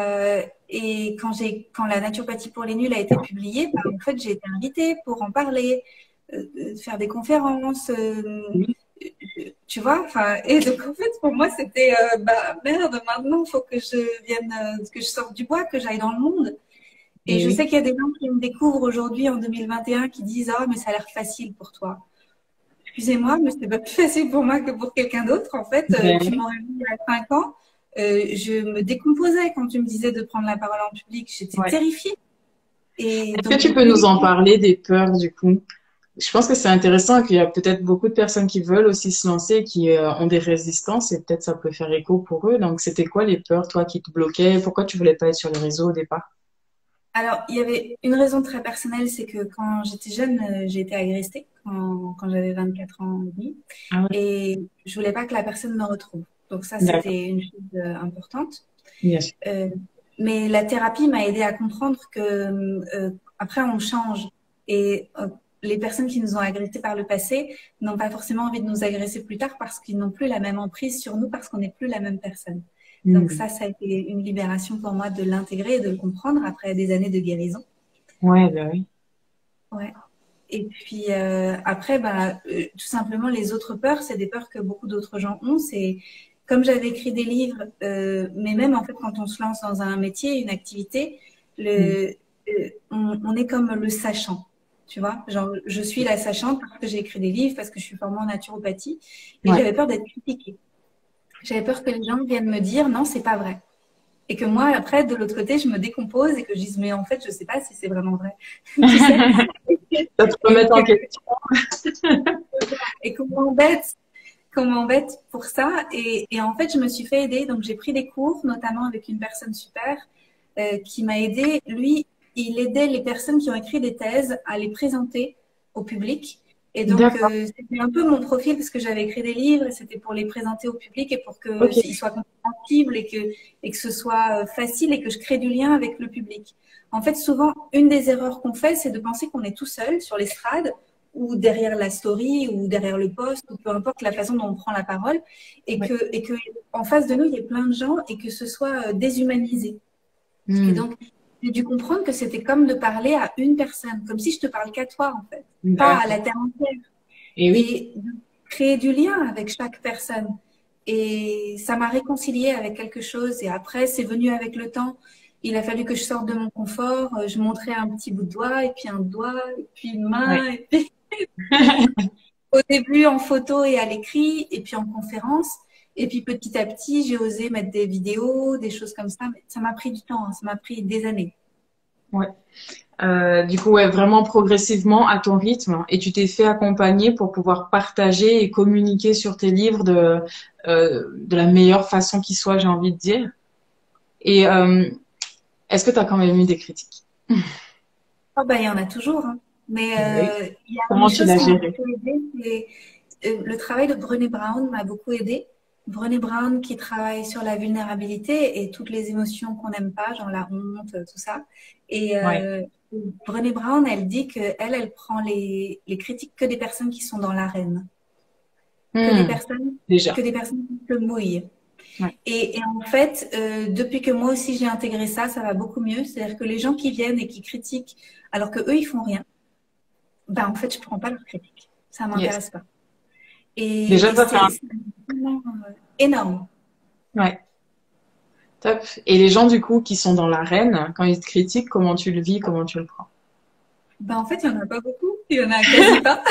quand la naturopathie pour les nuls a été publiée, bah, en fait, j'ai été invitée pour en parler, faire des conférences, Oui. tu vois. Enfin, et donc, en fait, pour moi, c'était, bah, merde, maintenant, il faut que je vienne, que je sorte du bois, que j'aille dans le monde. Et Et je sais oui. qu'il y a des gens qui me découvrent aujourd'hui, en 2021, qui disent, ah, mais ça a l'air facile pour toi. Excusez-moi, mais c'est pas plus facile pour moi que pour quelqu'un d'autre. En fait, Ben tu oui. m'aurais vu il y a 5 ans, je me décomposais quand tu me disais de prendre la parole en public. J'étais Ouais. terrifiée. Et Est-ce que donc, tu j'ai peux plus nous du en tout. parler des peurs du coup? Je pense que c'est intéressant qu'il y a peut-être beaucoup de personnes qui veulent aussi se lancer, qui ont des résistances et peut-être ça peut faire écho pour eux. Donc, c'était quoi les peurs, toi, qui te bloquaient? Pourquoi tu voulais pas être sur les réseaux au départ? Alors, il y avait une raison très personnelle, c'est que quand j'étais jeune, j'ai été agressée quand j'avais 24 ans et demi. Ah ouais, Et je voulais pas que la personne me retrouve. Donc ça, d'accord, c'était une chose importante. bien sûr. Euh, mais la thérapie m'a aidé à comprendre que après on change et les personnes qui nous ont agressés par le passé n'ont pas forcément envie de nous agresser plus tard parce qu'ils n'ont plus la même emprise sur nous parce qu'on n'est plus la même personne. Donc Hmm. ça a été une libération pour moi de l'intégrer et de le comprendre après des années de guérison. Ouais, ben oui. Ouais. Et puis après, bah, tout simplement, les autres peurs, c'est des peurs que beaucoup d'autres gens ont. C'est comme j'avais écrit des livres, mais même en fait, quand on se lance dans un métier, une activité, Hmm. on est comme le sachant. Tu vois, genre, je suis la sachante parce que j'ai écrit des livres, parce que je suis formée en naturopathie, et Ouais. j'avais peur d'être critiquée. J'avais peur que les gens viennent me dire non, c'est pas vrai. Et que moi, après, de l'autre côté, je me décompose et que je dise mais en fait, je sais pas si c'est vraiment vrai. Tu sais? Ça te remet en question. Et qu'on m'embête pour ça. Et en fait, je me suis fait aider. Donc, j'ai pris des cours, notamment avec une personne super qui m'a aidé. Lui, il aidait les personnes qui ont écrit des thèses à les présenter au public. Et donc, D'accord, c'était un peu mon profil parce que j'avais écrit des livres et c'était pour les présenter au public et pour qu'ils ok. soient compréhensibles et que ce soit facile et que je crée du lien avec le public. En fait, souvent, une des erreurs qu'on fait, c'est de penser qu'on est tout seul sur l'estrade ou derrière la story ou derrière le post ou peu importe la façon dont on prend la parole Ouais. et que en face de nous, il y ait plein de gens et que ce soit déshumanisé. Et Hmm. donc, j'ai dû comprendre que c'était comme de parler à une personne, comme si je te parle qu'à toi, en fait, pas à D'accord. la terre entière. Et oui. Et de créer du lien avec chaque personne. Et ça m'a réconciliée avec quelque chose. Et après, c'est venu avec le temps. Il a fallu que je sorte de mon confort. Je montrais un petit bout de doigt, et puis un doigt, et puis une Ouais. main, et puis au début en photo et à l'écrit, et puis en conférence. Et puis petit à petit, j'ai osé mettre des vidéos, des choses comme ça. Mais ça m'a pris du temps, hein. Ça m'a pris des années. Ouais. Du coup, ouais, vraiment progressivement à ton rythme. Et tu t'es fait accompagner pour pouvoir partager et communiquer sur tes livres de la meilleure façon qui soit, j'ai envie de dire. Et est-ce que tu as quand même eu des critiques? Oh, bah, il y en a toujours, hein. Mais Oui. il y a une Comment tu chose l'as qui m'a géré? beaucoup aidée, c'est le travail de Brené Brown m'a beaucoup aidée. Brené Brown qui travaille sur la vulnérabilité et toutes les émotions qu'on n'aime pas, genre la honte, tout ça. Et Ouais. Brené Brown, elle dit que elle prend les critiques que des personnes qui sont dans l'arène, que des Hmm, personnes, déjà. que des personnes qui se mouillent. Ouais. Et en fait, depuis que moi aussi j'ai intégré ça, ça va beaucoup mieux. C'est-à-dire que les gens qui viennent et qui critiquent alors que eux ils font rien, ben en fait je prends pas leurs critiques. Ça Yes. m'intéresse pas. Déjà, Et ça fait un... c'est vraiment énorme. Ouais. Top. Et les gens, du coup, qui sont dans l'arène, quand ils te critiquent, comment tu le vis, comment tu le prends? Ben en fait il y en a pas beaucoup, il y en a quasi pas.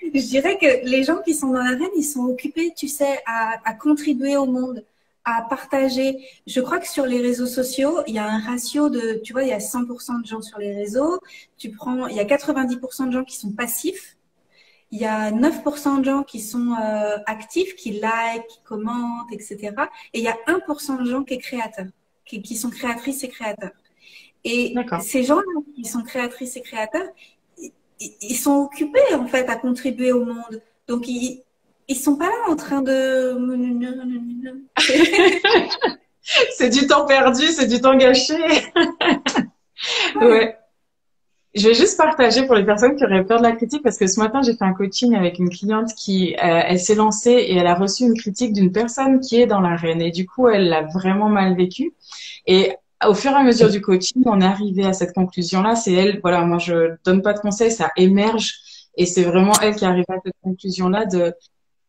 Je dirais que les gens qui sont dans l'arène, ils sont occupés, tu sais, à contribuer au monde, à partager. Je crois que sur les réseaux sociaux, il y a un ratio de, tu vois, il y a 100% de gens sur les réseaux. Tu prends, il y a 90% de gens qui sont passifs. Il y a 9% de gens qui sont actifs, qui like, qui commentent, etc. Et il y a 1% de gens qui est créateur, qui sont créatrices et créateurs. Et D'accord. ces gens-là qui sont créatrices et créateurs, ils sont occupés en fait à contribuer au monde. Donc ils sont pas là en train de C'est du temps perdu, c'est du temps gâché. ouais. Ouais. Je vais juste partager pour les personnes qui auraient peur de la critique parce que ce matin, j'ai fait un coaching avec une cliente qui, elle s'est lancée et elle a reçu une critique d'une personne qui est dans l'arène et du coup, elle l'a vraiment mal vécu. Et au fur et à mesure du coaching, on est arrivé à cette conclusion-là. C'est elle, voilà, moi je donne pas de conseils, ça émerge et c'est vraiment elle qui arrive à cette conclusion-là de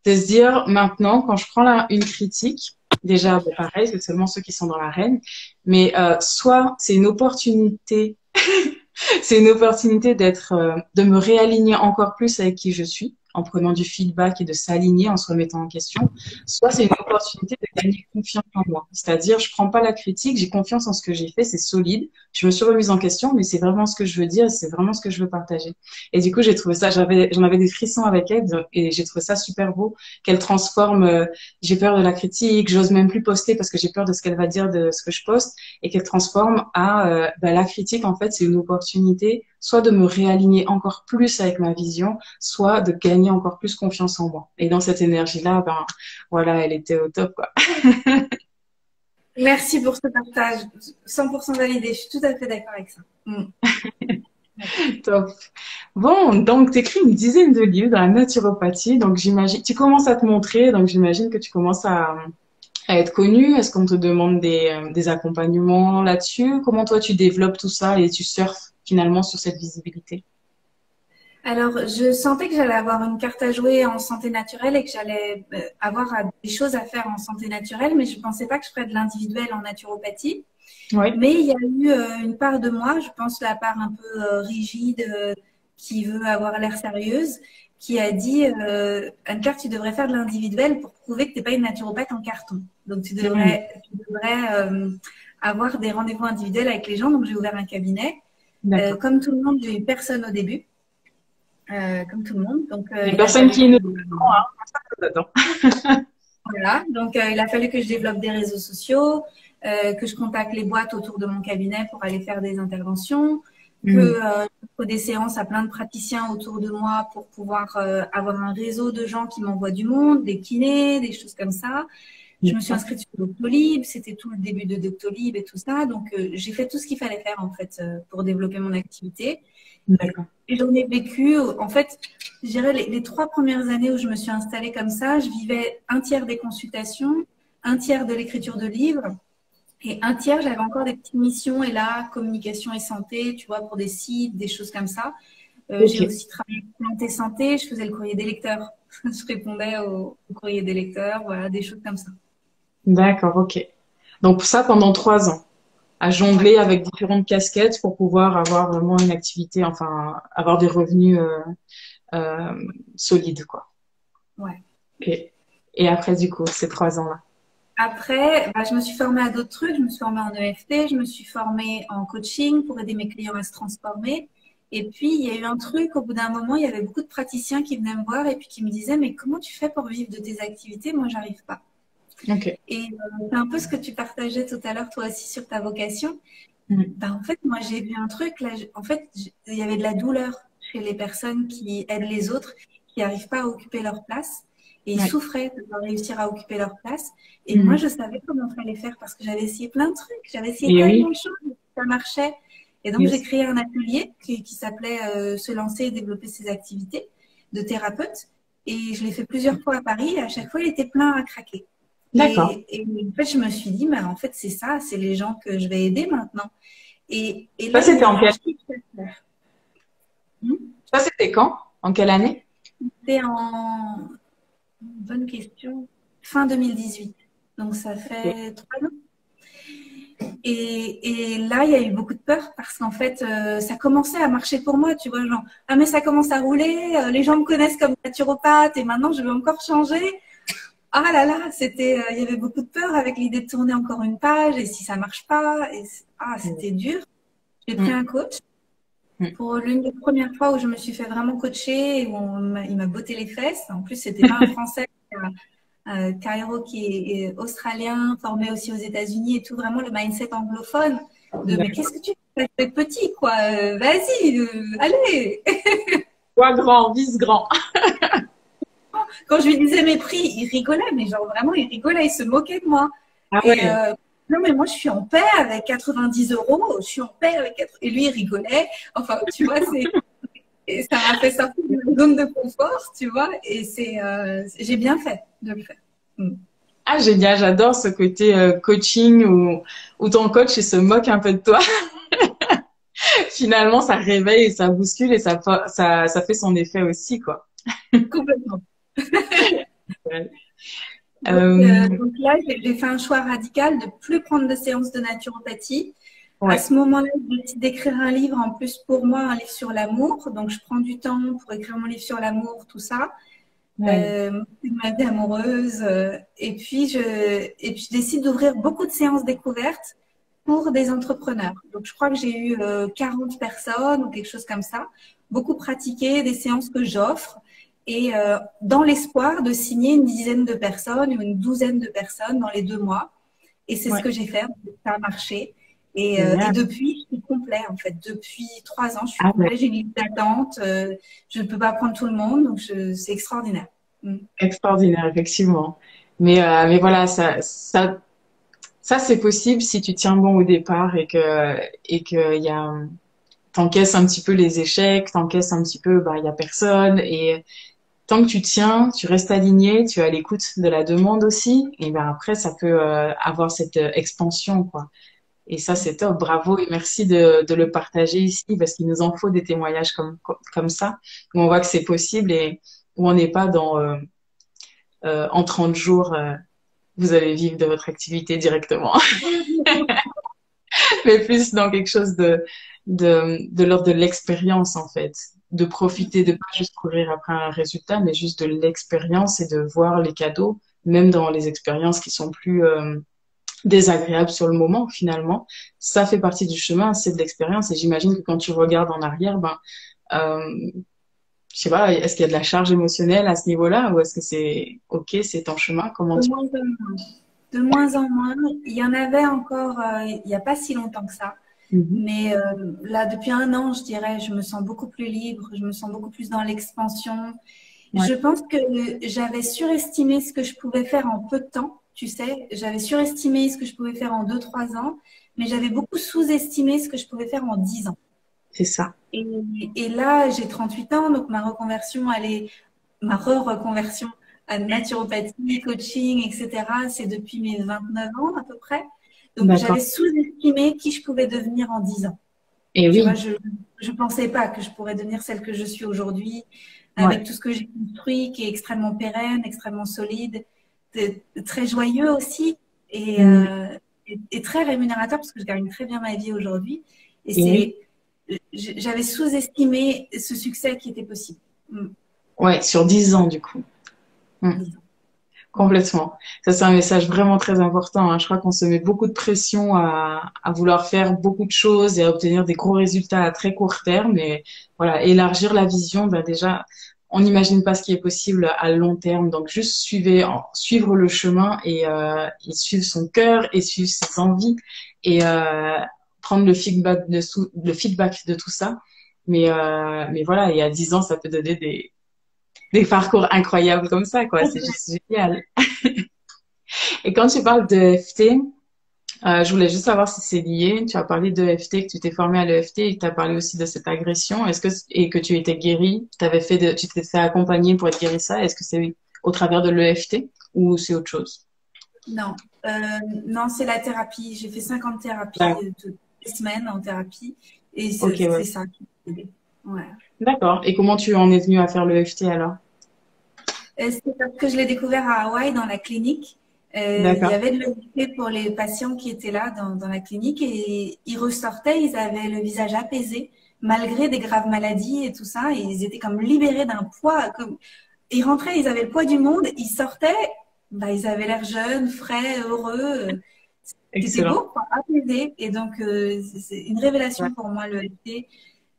se dire maintenant, quand je prends une critique, déjà, bon, pareil, c'est seulement ceux qui sont dans l'arène, mais soit c'est une opportunité c'est une opportunité de me réaligner encore plus avec qui je suis, en prenant du feedback et de s'aligner en se remettant en question. Soit c'est une opportunité de gagner confiance en moi. C'est-à-dire, je prends pas la critique, j'ai confiance en ce que j'ai fait, c'est solide. Je me suis remise en question, mais c'est vraiment ce que je veux dire, c'est vraiment ce que je veux partager. Et du coup, j'ai trouvé ça, j'en avais des frissons avec elle et j'ai trouvé ça super beau qu'elle transforme, j'ai peur de la critique, j'ose même plus poster parce que j'ai peur de ce qu'elle va dire de ce que je poste et qu'elle transforme à la critique, en fait, c'est une opportunité soit de me réaligner encore plus avec ma vision, soit de gagner encore plus confiance en moi. Et dans cette énergie-là, ben voilà, elle était au top, quoi. Merci pour ce partage. 100% validé. Je suis tout à fait d'accord avec ça. Mm. Top. Bon, donc tu écris une dizaine de livres dans la naturopathie, donc j'imagine, tu commences à te montrer, donc j'imagine que tu commences à être connu. Est-ce qu'on te demande des accompagnements là-dessus? Comment toi tu développes tout ça et tu surfes finalement sur cette visibilité? Alors, je sentais que j'allais avoir une carte à jouer en santé naturelle et que j'allais avoir des choses à faire en santé naturelle, mais je ne pensais pas que je ferais de l'individuel en naturopathie. Oui. Mais il y a eu une part de moi, je pense la part un peu rigide, qui veut avoir l'air sérieuse, qui a dit Anne-Claire, tu devrais faire de l'individuel pour prouver que tu n'es pas une naturopathe en carton. Donc, tu devrais avoir des rendez-vous individuels avec les gens. Donc, j'ai ouvert un cabinet. D'accord. Comme tout le monde, j'ai eu personne au début. Comme tout le monde. Donc, Les il a personnes fallu qui que... ne attends. Voilà. Donc, il a fallu que je développe des réseaux sociaux, que je contacte les boîtes autour de mon cabinet pour aller faire des interventions, que je fais des séances à plein de praticiens autour de moi pour pouvoir avoir un réseau de gens qui m'envoient du monde, des kinés, des choses comme ça. Je me suis inscrite sur Doctolib, c'était tout le début de Doctolib et tout ça. Donc, j'ai fait tout ce qu'il fallait faire en fait pour développer mon activité. D'accord. Et j'en ai vécu, en fait, je dirais les 3 premières années où je me suis installée comme ça, je vivais un tiers des consultations, un tiers de l'écriture de livres et un tiers, j'avais encore des petites missions et là, communication et santé, tu vois, pour des sites, des choses comme ça. J'ai Ok. aussi travaillé santé santé, je faisais le courrier des lecteurs. Je répondais au courrier des lecteurs, voilà, des choses comme ça. D'accord, ok. Donc ça pendant 3 ans, à Ouais, jongler avec différentes casquettes pour pouvoir avoir vraiment une activité, enfin avoir des revenus solides, quoi. ouais. Ok. Et après du coup, ces 3 ans-là. Après, bah, je me suis formée à d'autres trucs. Je me suis formée en EFT, je me suis formée en coaching pour aider mes clients à se transformer. Et puis, il y a eu un truc, au bout d'un moment, il y avait beaucoup de praticiens qui venaient me voir et puis qui me disaient, mais comment tu fais pour vivre de tes activités? Moi, j'arrive pas. Ok. Et c'est un peu ce que tu partageais tout à l'heure, toi aussi, sur ta vocation. Mm. Ben, en fait, moi, j'ai vu un truc, là, en fait, il y avait de la douleur chez les personnes qui aident les autres, qui n'arrivent pas à occuper leur place. Et ils Ouais. souffraient de ne pas réussir à occuper leur place. Et moi, Mm. je savais comment il fallait faire parce que j'avais essayé plein de trucs, j'avais essayé Et tellement de oui. choses, ça marchait. Et donc, j'ai Yes. créé un atelier qui s'appelait Se lancer et développer ses activités de thérapeute. Et je l'ai fait plusieurs fois à Paris et à chaque fois, il était plein à craquer. D'accord. Et en fait, je me suis dit, mais en fait, c'est ça, c'est les gens que je vais aider maintenant. Et Ça là, il y c'était a en un quelle... chiffre d'affaires. Hmm. Ça c'était quand? En quelle année? C'est en bonne question. Fin 2018. Donc ça Ok. fait 3 ans. Et là, il y a eu beaucoup de peur parce qu'en fait, ça commençait à marcher pour moi, tu vois, genre, ah mais ça commence à rouler, les gens me connaissent comme naturopathe et maintenant je vais encore changer. Ah là là, il y avait beaucoup de peur avec l'idée de tourner encore une page et si ça marche pas, Mm. c'était dur. J'ai pris Mm. un coach. Mm. Pour l'une des premières fois où je me suis fait vraiment coacher, où il m'a botté les fesses. En plus, c'était pas un Français, Cairo qui est australien, formé aussi aux États-Unis et tout, vraiment le mindset anglophone de mais D'accord. qu'est-ce que tu fais petit quoi, vas-y, allez. Toi grand, vise grand. Quand je lui disais mes prix, il rigolait, mais genre vraiment il rigolait, il se moquait de moi. Ah Et ouais. non, mais moi, je suis en paix avec 90 euros. Je suis en paix avec 80. Et lui, il rigolait. Enfin, tu vois, et ça m'a fait sortir de ma zone de confort, tu vois. Et j'ai bien fait de le faire. Mm. Ah, génial, j'adore ce côté coaching où ton coach il se moque un peu de toi. Finalement, ça réveille et ça bouscule et ça fait son effet aussi, quoi. Complètement. Ouais. Donc là, j'ai fait un choix radical de plus prendre de séances de naturopathie. À Ouais, ce moment-là, j'ai décidé d'écrire un livre, en plus pour moi, un livre sur l'amour. Donc, je prends du temps pour écrire mon livre sur l'amour, tout ça. ouais, Ma vie amoureuse. Et puis, je décide d'ouvrir beaucoup de séances découvertes pour des entrepreneurs. Donc, je crois que j'ai eu 40 personnes ou quelque chose comme ça. Beaucoup pratiqué, des séances que j'offre. Et dans l'espoir de signer une dizaine de personnes ou une douzaine de personnes dans les 2 mois. Et c'est ce ouais. que j'ai fait. Ça a marché. Et Génial. depuis, je suis complet, en fait. Depuis 3 ans, je suis Ah, ouais. complet. J'ai une liste d'attente. Je ne peux pas prendre tout le monde. Donc, c'est extraordinaire. Mm. Extraordinaire, effectivement. Mais voilà, ça c'est possible si tu tiens bon au départ et que t'encaisses un petit peu les échecs, t'encaisses un petit peu, bah, il y a personne et tant que tu tiens, tu restes aligné, tu es à l'écoute de la demande aussi et ben après ça peut avoir cette expansion quoi. Et ça c'est top, bravo et merci de le partager ici parce qu'il nous en faut des témoignages comme ça où on voit que c'est possible et où on n'est pas dans en 30 jours vous allez vivre de votre activité directement. Mais plus dans quelque chose de l'ordre de l'expérience, en fait. De profiter, de pas juste courir après un résultat, mais juste de l'expérience et de voir les cadeaux, même dans les expériences qui sont plus désagréables sur le moment, finalement. Ça fait partie du chemin, c'est de l'expérience. Et j'imagine que quand tu regardes en arrière, ben, euh, je sais pas, est-ce qu'il y a de la charge émotionnelle à ce niveau-là ou est-ce que c'est OK, c'est ton chemin? Comment De tu... moins en moins. De moins en moins. Il y en avait encore il n'y a pas si longtemps que ça. Mhm. Mais là, depuis 1 an, je dirais, je me sens beaucoup plus libre, je me sens beaucoup plus dans l'expansion. Ouais, Je pense que j'avais surestimé ce que je pouvais faire en peu de temps, tu sais. J'avais surestimé ce que je pouvais faire en 2, 3 ans, mais j'avais beaucoup sous-estimé ce que je pouvais faire en 10 ans. c'est ça. Et, et là, j'ai 38 ans, donc ma reconversion, ma re-reconversion à naturopathie, coaching, etc., c'est depuis mes 29 ans à peu près. Donc, D'accord. j'avais sous-estimé qui je pouvais devenir en 10 ans. Et Tu vois, oui, je pensais pas que je pourrais devenir celle que je suis aujourd'hui, ouais. avec tout ce que j'ai construit, qui est extrêmement pérenne, extrêmement solide, très joyeux aussi, et, Mm. euh, et très rémunérateur parce que je gagne très bien ma vie aujourd'hui. Et Et oui. j'avais sous-estimé ce succès qui était possible. Mm. Ouais, sur 10 ans, du coup. Mm. Complètement. Ça, c'est un message vraiment très important, hein. Je crois qu'on se met beaucoup de pression à vouloir faire beaucoup de choses et à obtenir des gros résultats à très court terme. Et voilà, élargir la vision, ben déjà, on n'imagine pas ce qui est possible à long terme. Donc, juste suivre le chemin et suivre son cœur et suivre ses envies et prendre le feedback de tout ça. Mais voilà, et à 10 ans, ça peut donner des parcours incroyables comme ça, quoi. C'est juste génial. Et quand tu parles de FT, je voulais juste savoir si c'est lié. Tu as parlé de FT, que tu t'es formé à l'EFT et que tu as parlé aussi de cette agression. Et que tu étais guéri, tu t'es fait accompagner pour être guéri ça. Est-ce que c'est au travers de l'EFT ou c'est autre chose? Non, non, c'est la thérapie. J'ai fait 50 thérapies, D'accord. toutes les semaines en thérapie, et Ok, c'est ouais. ça qui m'a aidé. Ouais. D'accord. Et comment tu en es venu à faire l'EFT alors? C'est parce que je l'ai découvert à Hawaï dans la clinique. Il y D'accord. avait de l'EFT pour les patients qui étaient là dans la clinique et ils ressortaient, ils avaient le visage apaisé malgré des graves maladies et tout ça. Et ils étaient comme libérés d'un poids. Ils rentraient, ils avaient le poids du monde, ils sortaient, bah, ils avaient l'air jeunes, frais, heureux. C'était Excellent. beau, quoi, apaisé. Et donc, c'est une Ouais. révélation pour moi, le l'EFT.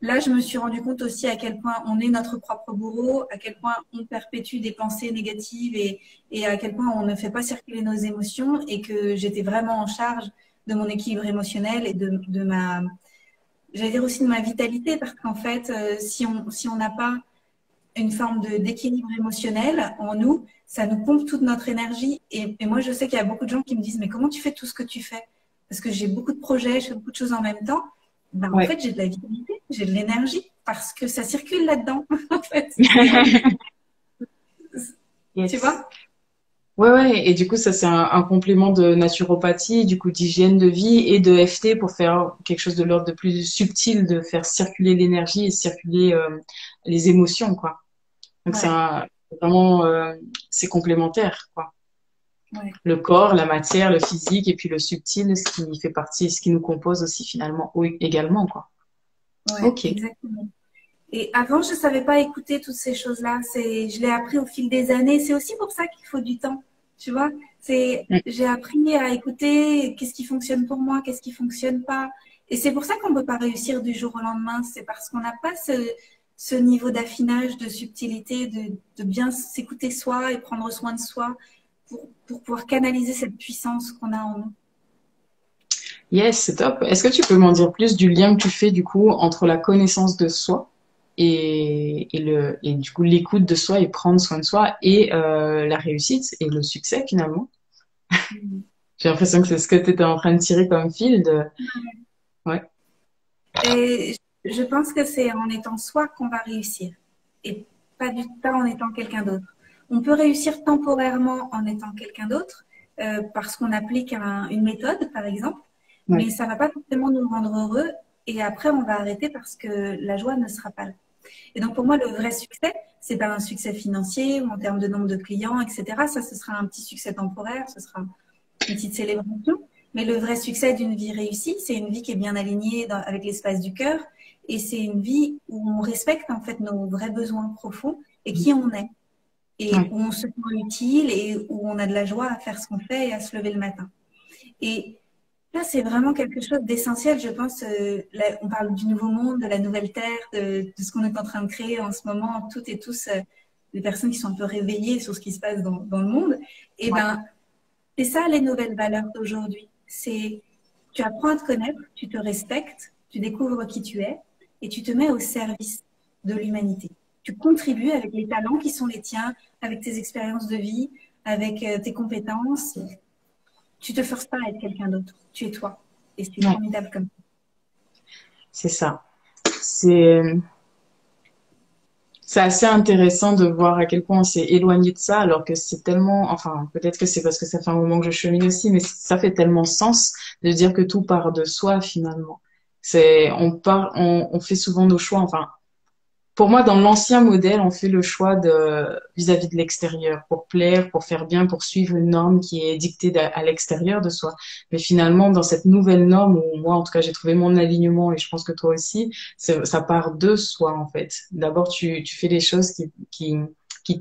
Là, je me suis rendu compte aussi à quel point on est notre propre bourreau, à quel point on perpétue des pensées négatives et à quel point on ne fait pas circuler nos émotions et que j'étais vraiment en charge de mon équilibre émotionnel et de ma, j'allais dire aussi de ma vitalité parce qu'en fait, si on n'a pas une forme d'équilibre émotionnel en nous, ça nous pompe toute notre énergie. Et moi, je sais qu'il y a beaucoup de gens qui me disent, mais comment tu fais tout ce que tu fais? parce que j'ai beaucoup de projets, je fais beaucoup de choses en même temps, ben, en Ouais. fait, j'ai de la vitalité, j'ai de l'énergie parce que ça circule là-dedans. En fait, tu Yes. vois? Ouais, ouais. Et du coup, ça, c'est un complément de naturopathie, du coup, d'hygiène de vie et de FT pour faire quelque chose de l'ordre de plus subtil, de faire circuler l'énergie et circuler les émotions, quoi. Donc, Ouais, vraiment, c'est complémentaire, quoi. ouais, Le corps, la matière, le physique et puis le subtil, ce qui fait partie, ce qui nous compose aussi finalement, oui, également, quoi. ouais, Ok. exactement. Et avant, je savais pas écouter toutes ces choses-là. Je l'ai appris au fil des années. C'est aussi pour ça qu'il faut du temps. Tu vois, Mm. j'ai appris à écouter qu'est-ce qui fonctionne pour moi, qu'est-ce qui fonctionne pas. Et c'est pour ça qu'on peut pas réussir du jour au lendemain. C'est parce qu'on n'a pas ce niveau d'affinage, de subtilité, de bien s'écouter soi et prendre soin de soi pour pouvoir canaliser cette puissance qu'on a en nous. Yes, c'est top. Est-ce que tu peux m'en dire plus du lien que tu fais du coup entre la connaissance de soi et du coup l'écoute de soi et prendre soin de soi et la réussite et le succès finalement? J'ai l'impression que c'est ce que tu étais en train de tirer comme fil de... Ouais, Et je pense que c'est en étant soi qu'on va réussir et pas en étant quelqu'un d'autre. On peut réussir temporairement en étant quelqu'un d'autre parce qu'on applique une méthode, par exemple, ouais, mais ça va pas forcément nous rendre heureux et après on va arrêter parce que la joie ne sera pas là. Et donc pour moi, le vrai succès, c'est pas un succès financier ou en termes de nombre de clients, etc. Ça, ce sera un petit succès temporaire, ce sera une petite célébration. Mais le vrai succès d'une vie réussie, c'est une vie qui est bien alignée avec l'espace du cœur. Et c'est une vie où on respecte en fait nos vrais besoins profonds et qui on est. Et ouais, où on se sent utile et où on a de la joie à faire ce qu'on fait et à se lever le matin. Et là, c'est vraiment quelque chose d'essentiel, je pense. Là, on parle du nouveau monde, de la nouvelle terre, de ce qu'on est en train de créer en ce moment, toutes et tous, les personnes qui sont un peu réveillées sur ce qui se passe dans le monde. Et ouais, ben, c'est ça les nouvelles valeurs d'aujourd'hui. C'est tu apprends à te connaître, tu te respectes, tu découvres qui tu es et tu te mets au service de l'humanité. Tu contribues avec les talents qui sont les tiens, avec tes expériences de vie, avec tes compétences. Tu te forces pas à être quelqu'un d'autre. Tu es toi. Et c'est ouais, formidable comme ça. c'est ça. C'est c'est assez intéressant de voir à quel point on s'est éloigné de ça, alors que c'est tellement, enfin, peut-être que c'est parce que ça fait un moment que je chemine aussi, mais ça fait tellement sens de dire que tout part de soi finalement. On fait souvent nos choix, enfin, pour moi, dans l'ancien modèle, on fait le choix vis-à-vis de l'extérieur, pour plaire, pour faire bien, pour suivre une norme qui est dictée à l'extérieur de soi. Mais finalement, dans cette nouvelle norme, où moi, en tout cas, j'ai trouvé mon alignement et je pense que toi aussi, ça part de soi, en fait. D'abord, tu fais les choses qui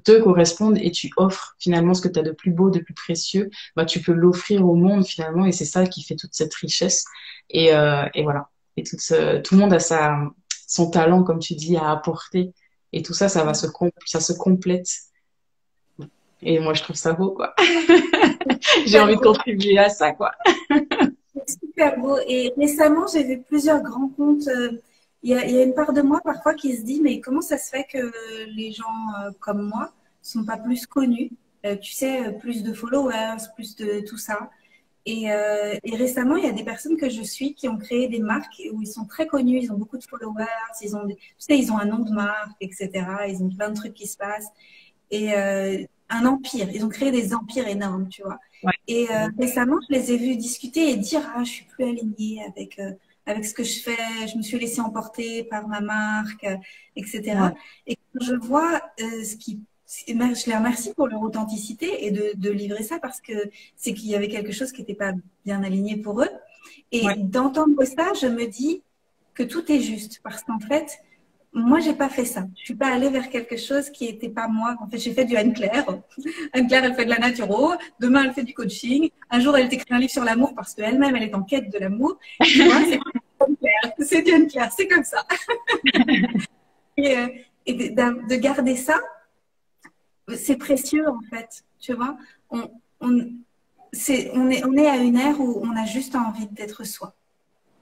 te correspondent et tu offres finalement ce que tu as de plus beau, de plus précieux. Bah, tu peux l'offrir au monde finalement et c'est ça qui fait toute cette richesse. Et voilà. Et tout le monde a son talent, comme tu dis, à apporter. Et tout ça, ça se complète. Et moi, je trouve ça beau, quoi. J'ai Super envie de beau. contribuer à ça, quoi. C'est super beau. Et récemment, j'ai vu plusieurs grands comptes. Il y a une part de moi parfois qui se dit, mais comment ça se fait que les gens comme moi sont pas plus connus? Tu sais, plus de followers, plus de tout ça. Et récemment, il y a des personnes que je suis qui ont créé des marques où ils sont très connus, ils ont beaucoup de followers, tu sais, ils ont un nom de marque, etc. Ils ont plein de trucs qui se passent. Et un empire, ils ont créé des empires énormes, tu vois. Ouais. Et récemment, je les ai vus discuter et dire, ah, je suis plus alignée avec ce que je fais, je me suis laissée emporter par ma marque, etc. Ouais. Et quand je vois je les remercie pour leur authenticité et de livrer ça parce que c'est qu'il y avait quelque chose qui n'était pas bien aligné pour eux. Et Ouais. d'entendre ça, je me dis que tout est juste parce qu'en fait, moi, j'ai pas fait ça. Je suis pas allée vers quelque chose qui était pas moi. En fait, j'ai fait du Anne-Claire. Anne-Claire, elle fait de la naturo. Demain, elle fait du coaching. Un jour, elle t'écrit un livre sur l'amour parce qu'elle-même, elle est en quête de l'amour. Tu vois, c'est Anne-Claire. C'est du Anne-Claire. C'est comme ça. Et, euh, et de garder ça, c'est précieux, en fait. Tu vois, on, on, on est à une ère où on a juste envie d'être soi.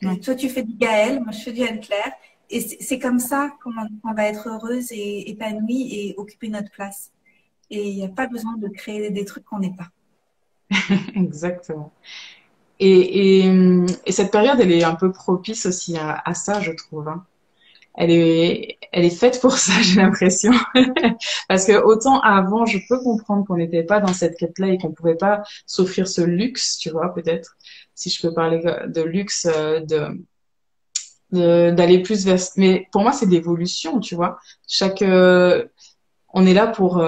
Ouais. Toi, tu fais du Gaël, moi, je fais du Anne-Claire. Et c'est comme ça qu'on va être heureuse et épanouie et occuper notre place. Et il n'y a pas besoin de créer des trucs qu'on n'est pas. Exactement. Et cette période, elle est un peu propice aussi à ça, je trouve, hein. Elle est faite pour ça, j'ai l'impression. Parce que autant avant, je peux comprendre qu'on n'était pas dans cette quête-là et qu'on pouvait pas s'offrir ce luxe, tu vois, peut-être, si je peux parler de luxe, d'aller plus vers. Mais pour moi, c'est d'évolution, tu vois. On est là pour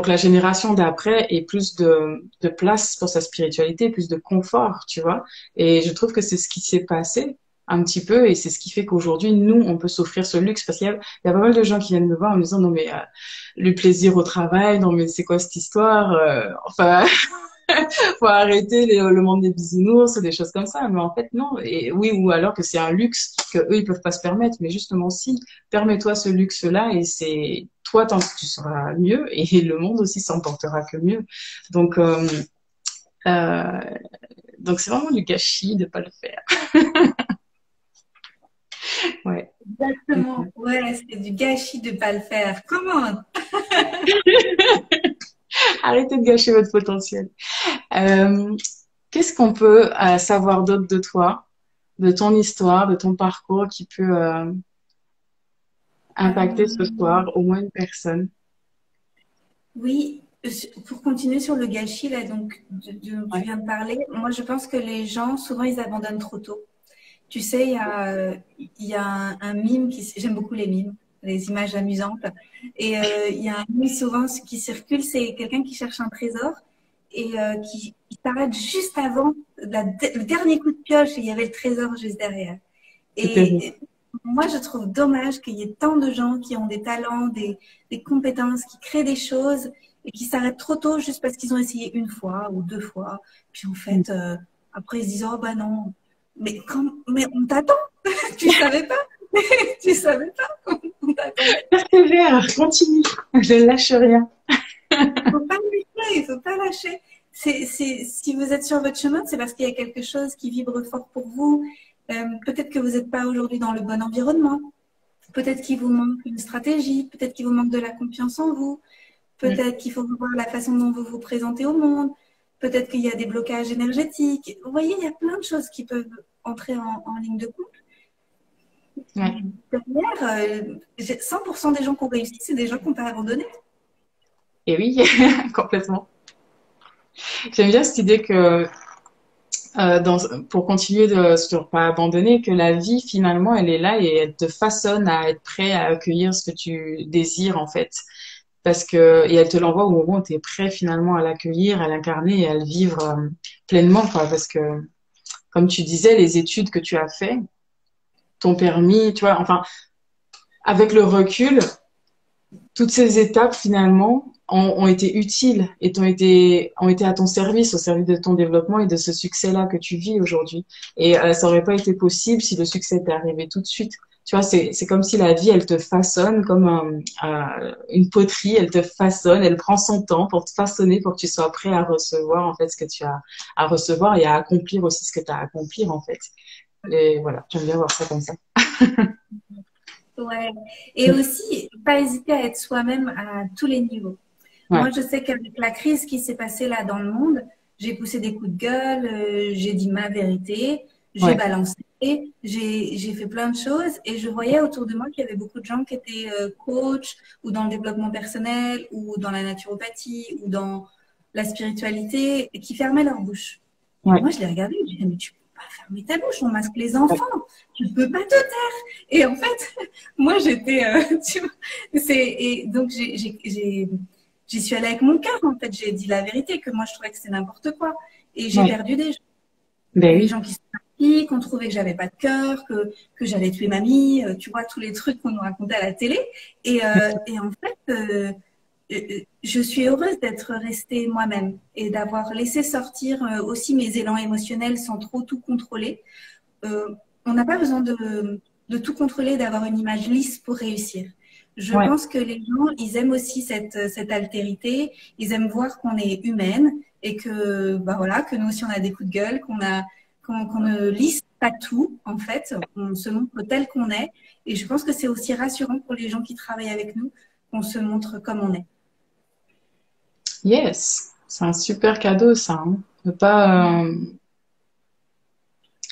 que la génération d'après ait plus de place pour sa spiritualité, plus de confort, tu vois. Et je trouve que c'est ce qui s'est passé un petit peu et c'est ce qui fait qu'aujourd'hui, nous, on peut s'offrir ce luxe parce qu'il y a pas mal de gens qui viennent me voir en me disant, non, mais le plaisir au travail, non, mais c'est quoi cette histoire? Enfin, faut arrêter le monde des bisounours, des choses comme ça. Mais en fait, non. Et oui, ou alors que c'est un luxe que eux, ils peuvent pas se permettre. Mais justement, si, permets-toi ce luxe-là et c'est toi, tant que tu seras mieux et le monde aussi s'en portera que mieux. Donc, euh, donc c'est vraiment du gâchis de pas le faire. Ouais. Exactement. Ouais, c'est du gâchis de pas le faire. Comment? Arrêtez de gâcher votre potentiel. Euh, Qu'est-ce qu'on peut savoir d'autre de toi, de ton histoire, de ton parcours qui peut impacter ce Euh, soir au moins une personne? oui, pour continuer sur le gâchis là, donc dont tu Ouais. viens de parler, moi je pense que les gens souvent ils abandonnent trop tôt. Tu sais, il y a un mime j'aime beaucoup les mimes, les images amusantes. Et il y a un mime souvent qui circule, c'est quelqu'un qui cherche un trésor et qui s'arrête juste avant le dernier coup de pioche et il y avait le trésor juste derrière. C'est terrible. Et moi, je trouve dommage qu'il y ait tant de gens qui ont des talents, des compétences, qui créent des choses et qui s'arrêtent trop tôt juste parce qu'ils ont essayé une fois ou deux fois. Puis en fait, après, ils se disent, oh bah non, mais on t'attend, tu savais pas, tu savais pas, on t'attendait. Persévère, continue, je ne lâche rien. Faut pas lâcher, il faut pas lâcher. Si vous êtes sur votre chemin, c'est parce qu'il y a quelque chose qui vibre fort pour vous. Peut-être que vous n'êtes pas aujourd'hui dans le bon environnement. Peut-être qu'il vous manque une stratégie. Peut-être qu'il vous manque de la confiance en vous. Mm. Peut-être qu'il faut revoir la façon dont vous vous présentez au monde. Peut-être qu'il y a des blocages énergétiques. Vous voyez, il y a plein de choses qui peuvent entrer en ligne de compte. Ouais. Derrière, 100% des gens qui ont réussi, c'est des gens qui n'ont pas abandonné. Et oui, complètement. J'aime bien cette idée que pour continuer sur pas abandonner, que la vie finalement elle est là et elle te façonne à être prêt à accueillir ce que tu désires en fait. Parce que et elle te l'envoie au moment où tu es prêt finalement à l'accueillir, à l'incarner et à le vivre pleinement quoi. Parce que comme tu disais, les études que tu as fait t'ont permis, tu vois, enfin avec le recul, toutes ces étapes finalement ont été utiles et ont été à ton service, au service de ton développement et de ce succès-là que tu vis aujourd'hui. Et ça aurait pas été possible si le succès était arrivé tout de suite. Tu vois, c'est comme si la vie, elle te façonne comme une poterie, elle te façonne, elle prend son temps pour te façonner, pour que tu sois prêt à recevoir en fait ce que tu as à recevoir et à accomplir aussi ce que tu as à accomplir en fait. Et voilà, j'aime bien voir ça comme ça. Ouais. Et aussi, pas hésiter à être soi-même à tous les niveaux. Ouais, Moi, je sais qu'avec la crise qui s'est passée là dans le monde, j'ai poussé des coups de gueule, j'ai dit ma vérité, j'ai ouais, balancé, j'ai fait plein de choses et je voyais autour de moi qu'il y avait beaucoup de gens qui étaient coachs ou dans le développement personnel ou dans la naturopathie ou dans la spiritualité et qui fermaient leur bouche. Et ouais, moi, je les regardais et je disais, mais tu peux pas fermer ta bouche, on masque les enfants, tu peux pas te taire. Et en fait, moi, j'étais, tu vois, et donc j'y suis allée avec mon cœur, en fait. J'ai dit la vérité, que moi, je trouvais que c'était n'importe quoi. Et j'ai ouais. perdu des gens. Ben Des oui. gens qui sont partis, qui ont trouvé que j'avais pas de cœur, que j'allais tuer mamie, tu vois, tous les trucs qu'on nous racontait à la télé. Et en fait, je suis heureuse d'être restée moi-même et d'avoir laissé sortir aussi mes élans émotionnels sans trop tout contrôler. On n'a pas besoin de tout contrôler, d'avoir une image lisse pour réussir. Je Ouais. pense que les gens, ils aiment aussi cette altérité, ils aiment voir qu'on est humaine et que, bah voilà, que nous aussi on a des coups de gueule, qu'on ne lisse pas tout, en fait, on se montre tel qu'on est. Et je pense que c'est aussi rassurant pour les gens qui travaillent avec nous qu'on se montre comme on est. Yes, c'est un super cadeau ça, hein. De pas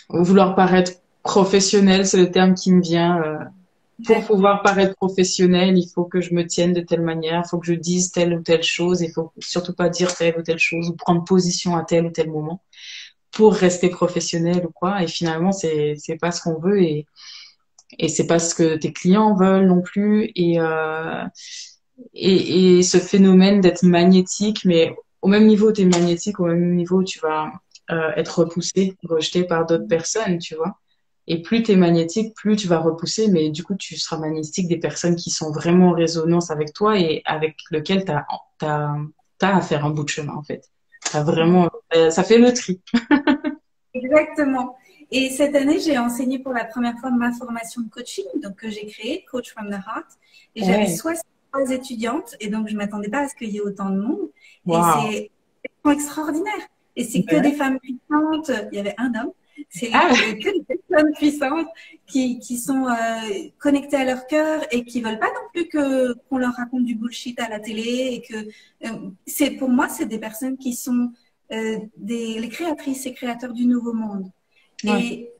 vouloir paraître professionnel, c'est le terme qui me vient. Pour Ouais. pouvoir paraître professionnel, il faut que je me tienne de telle manière, il faut que je dise telle ou telle chose, il faut surtout pas dire telle ou telle chose ou prendre position à tel ou tel moment pour rester professionnel ou quoi. Et finalement, c'est pas ce qu'on veut et c'est pas ce que tes clients veulent non plus. Et ce phénomène d'être magnétique, mais au même niveau où tu es magnétique, au même niveau où tu vas être repoussé, rejeté par d'autres personnes, tu vois. Et plus tu es magnétique, plus tu vas repousser, mais du coup, tu seras magnétique des personnes qui sont vraiment en résonance avec toi et avec lesquelles t'as à faire un bout de chemin, en fait. T'as vraiment, ça fait le tri. Exactement. Et cette année, j'ai enseigné pour la première fois ma formation de coaching, donc que j'ai créée, Coach from the Heart. Et j'avais Ouais. 63 étudiantes, et donc je m'attendais pas à ce qu'il y ait autant de monde. Et Waouh. c'est extraordinaire. Et c'est que des Ouais. femmes puissantes. Il y avait un homme. C'est Ah, que des femmes puissantes qui sont connectées à leur cœur et qui veulent pas non plus que qu'on leur raconte du bullshit à la télé. Et que c'est pour moi, c'est des personnes qui sont les créatrices et créateurs du nouveau monde. ouais. Et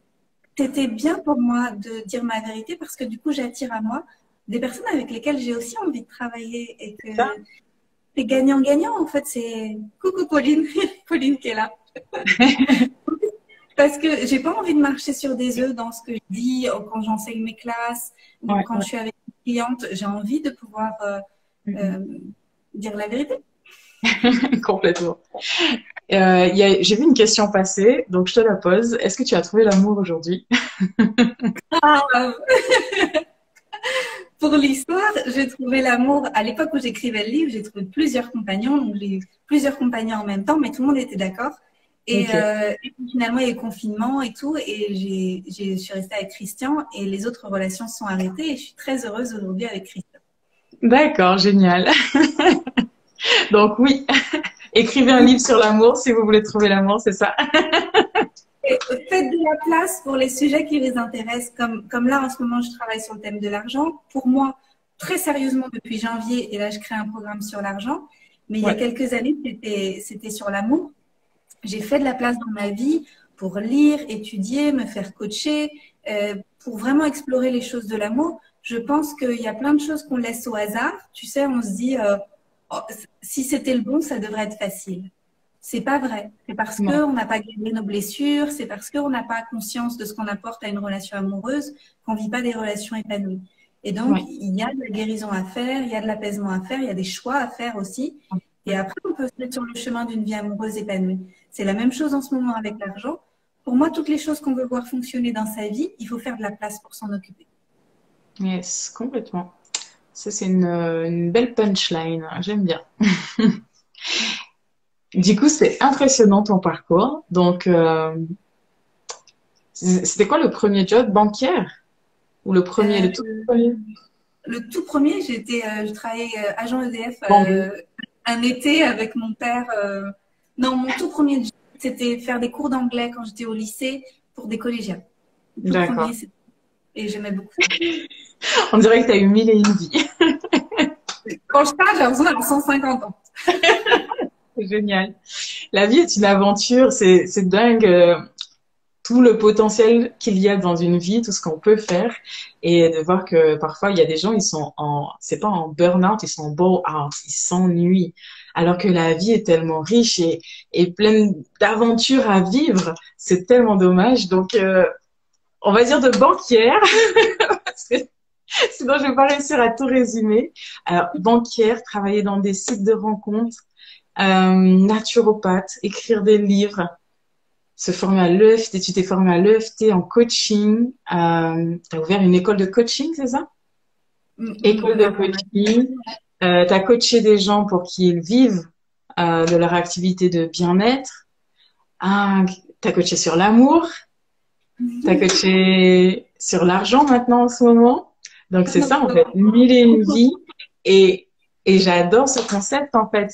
c'était bien pour moi de dire ma vérité parce que du coup, j'attire à moi des personnes avec lesquelles j'ai aussi envie de travailler et que Ça. c'est gagnant-gagnant. En fait, c'est coucou Pauline, Pauline qui est là. Parce que j'ai pas envie de marcher sur des œufs dans ce que je dis quand j'enseigne mes classes ou Ouais, quand ouais. je suis avec mes clientes. J'ai envie de pouvoir Mhm. euh, dire la vérité. Complètement. J'ai vu une question passer, donc je te la pose. Est-ce que tu as trouvé l'amour aujourd'hui? Ah, pour l'histoire, j'ai trouvé l'amour à l'époque où j'écrivais le livre. J'ai trouvé plusieurs compagnons, donc j'ai eu plusieurs compagnons en même temps, mais tout le monde était d'accord. Ok. Et puis finalement, il y a eu le confinement et tout, et je suis restée avec Christian, et les autres relations se sont arrêtées, et je suis très heureuse aujourd'hui avec Christian. D'accord, génial. Donc oui, écrivez un livre sur l'amour si vous voulez trouver l'amour, c'est ça? Et faites de la place pour les sujets qui les intéressent, comme là en ce moment, je travaille sur le thème de l'argent. Pour moi, très sérieusement depuis janvier, et là je crée un programme sur l'argent, mais il y a Ouais. quelques années, c'était sur l'amour. J'ai fait de la place dans ma vie pour lire, étudier, me faire coacher, pour vraiment explorer les choses de l'amour. Je pense qu'il y a plein de choses qu'on laisse au hasard. Tu sais, on se dit, oh, si c'était le bon, ça devrait être facile. C'est pas vrai. C'est parce Non. qu'on n'a pas guéri nos blessures, c'est parce qu'on n'a pas conscience de ce qu'on apporte à une relation amoureuse qu'on vit pas des relations épanouies. Et donc, Ouais. il y a de la guérison à faire, il y a de l'apaisement à faire, il y a des choix à faire aussi. Et après, on peut se mettre sur le chemin d'une vie amoureuse épanouie. C'est la même chose en ce moment avec l'argent. Pour moi, toutes les choses qu'on veut voir fonctionner dans sa vie, il faut faire de la place pour s'en occuper. Yes, complètement. Ça, c'est une belle punchline. J'aime bien. Du coup, c'est impressionnant ton parcours. Donc, c'était quoi le premier job bancaire? Ou le premier, Euh, le tout premier? le tout premier, je travaillais agent EDF Banque. un été avec mon père. Non, mon tout premier job, c'était faire des cours d'anglais quand j'étais au lycée pour des collégiens. Le tout D'accord. premier, et j'aimais beaucoup ça. On dirait que tu as eu mille et une vies. Quand je parle, j'ai l'impression d'avoir 150 ans. C'est génial. La vie est une aventure. C'est dingue. Tout le potentiel qu'il y a dans une vie, tout ce qu'on peut faire, et de voir que parfois il y a des gens, ils sont c'est pas en burn-out, ils sont en bore-out, ils s'ennuient, alors que la vie est tellement riche et pleine d'aventures à vivre, c'est tellement dommage. Donc, on va dire de banquière, parce que sinon je vais pas réussir à tout résumer. Alors, banquière, travailler dans des sites de rencontres, naturopathe, écrire des livres, se former à l'EFT, tu t'es formé à l'EFT en coaching, tu as ouvert une école de coaching, c'est ça? École de Ma coaching, formation. tu as coaché des gens pour qu'ils vivent de leur activité de bien-être, tu as coaché sur l'amour, tu as coaché sur l'argent maintenant en ce moment. Donc c'est ça en fait, mille et une vies. Et, et j'adore ce concept en fait,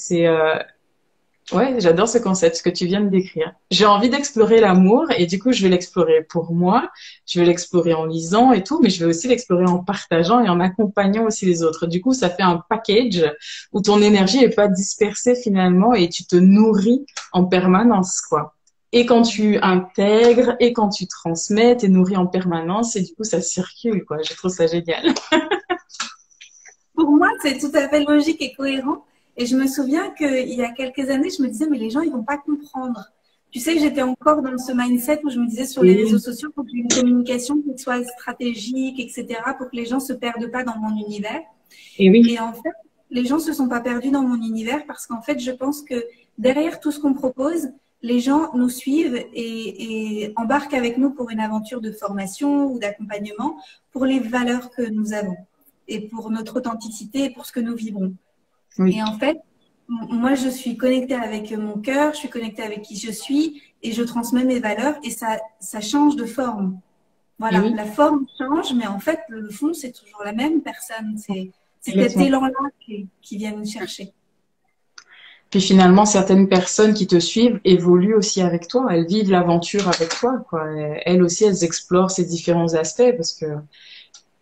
ouais, j'adore ce concept, ce que tu viens de décrire. J'ai envie d'explorer l'amour et du coup, je vais l'explorer pour moi, je vais l'explorer en lisant et tout, mais je vais aussi l'explorer en partageant et en accompagnant aussi les autres. Du coup, ça fait un package où ton énergie est pas dispersée finalement et tu te nourris en permanence, quoi. et quand tu intègres, et quand tu transmets, t'es nourri en permanence, et du coup, ça circule, quoi. Je trouve ça génial. Pour moi, c'est tout à fait logique et cohérent. Et je me souviens qu'il y a quelques années, je me disais, mais les gens, ils vont pas comprendre. Tu sais, j'étais encore dans ce mindset où je me disais sur les réseaux Et, sociaux, pour qu'il y ait une communication qui soit stratégique, etc., pour que les gens se perdent pas dans mon univers. et oui, Et en fait, les gens se sont pas perdus dans mon univers parce qu'en fait, je pense que derrière tout ce qu'on propose, les gens nous suivent et embarquent avec nous pour une aventure de formation ou d'accompagnement pour les valeurs que nous avons et pour notre authenticité et pour ce que nous vivrons. oui, Et en fait, moi, je suis connectée avec mon cœur, je suis connectée avec qui je suis et je transmets mes valeurs et ça change de forme. et Voilà, oui, la forme change, mais en fait, le fond, c'est toujours la même personne. C'est cet exactement. élan-là qui vient nous chercher. Puis finalement, certaines personnes qui te suivent évoluent aussi avec toi. Elles vivent l'aventure avec toi, quoi. Elles aussi, elles explorent ces différents aspects parce que,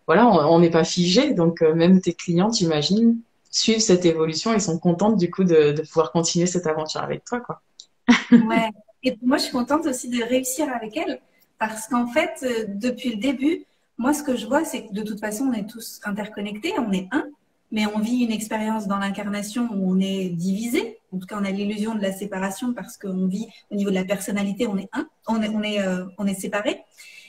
voilà, on n'est pas figé. Donc, même tes clients, j'imagine, suivent cette évolution et sont contentes du coup de pouvoir continuer cette aventure avec toi, quoi. Ouais. Et moi, je suis contente aussi de réussir avec elle parce qu'en fait, depuis le début, moi, ce que je vois, c'est que de toute façon, on est tous interconnectés, on est un, mais on vit une expérience dans l'incarnation où on est divisé. En tout cas, on a l'illusion de la séparation parce qu'on vit au niveau de la personnalité, on est un, on est séparés.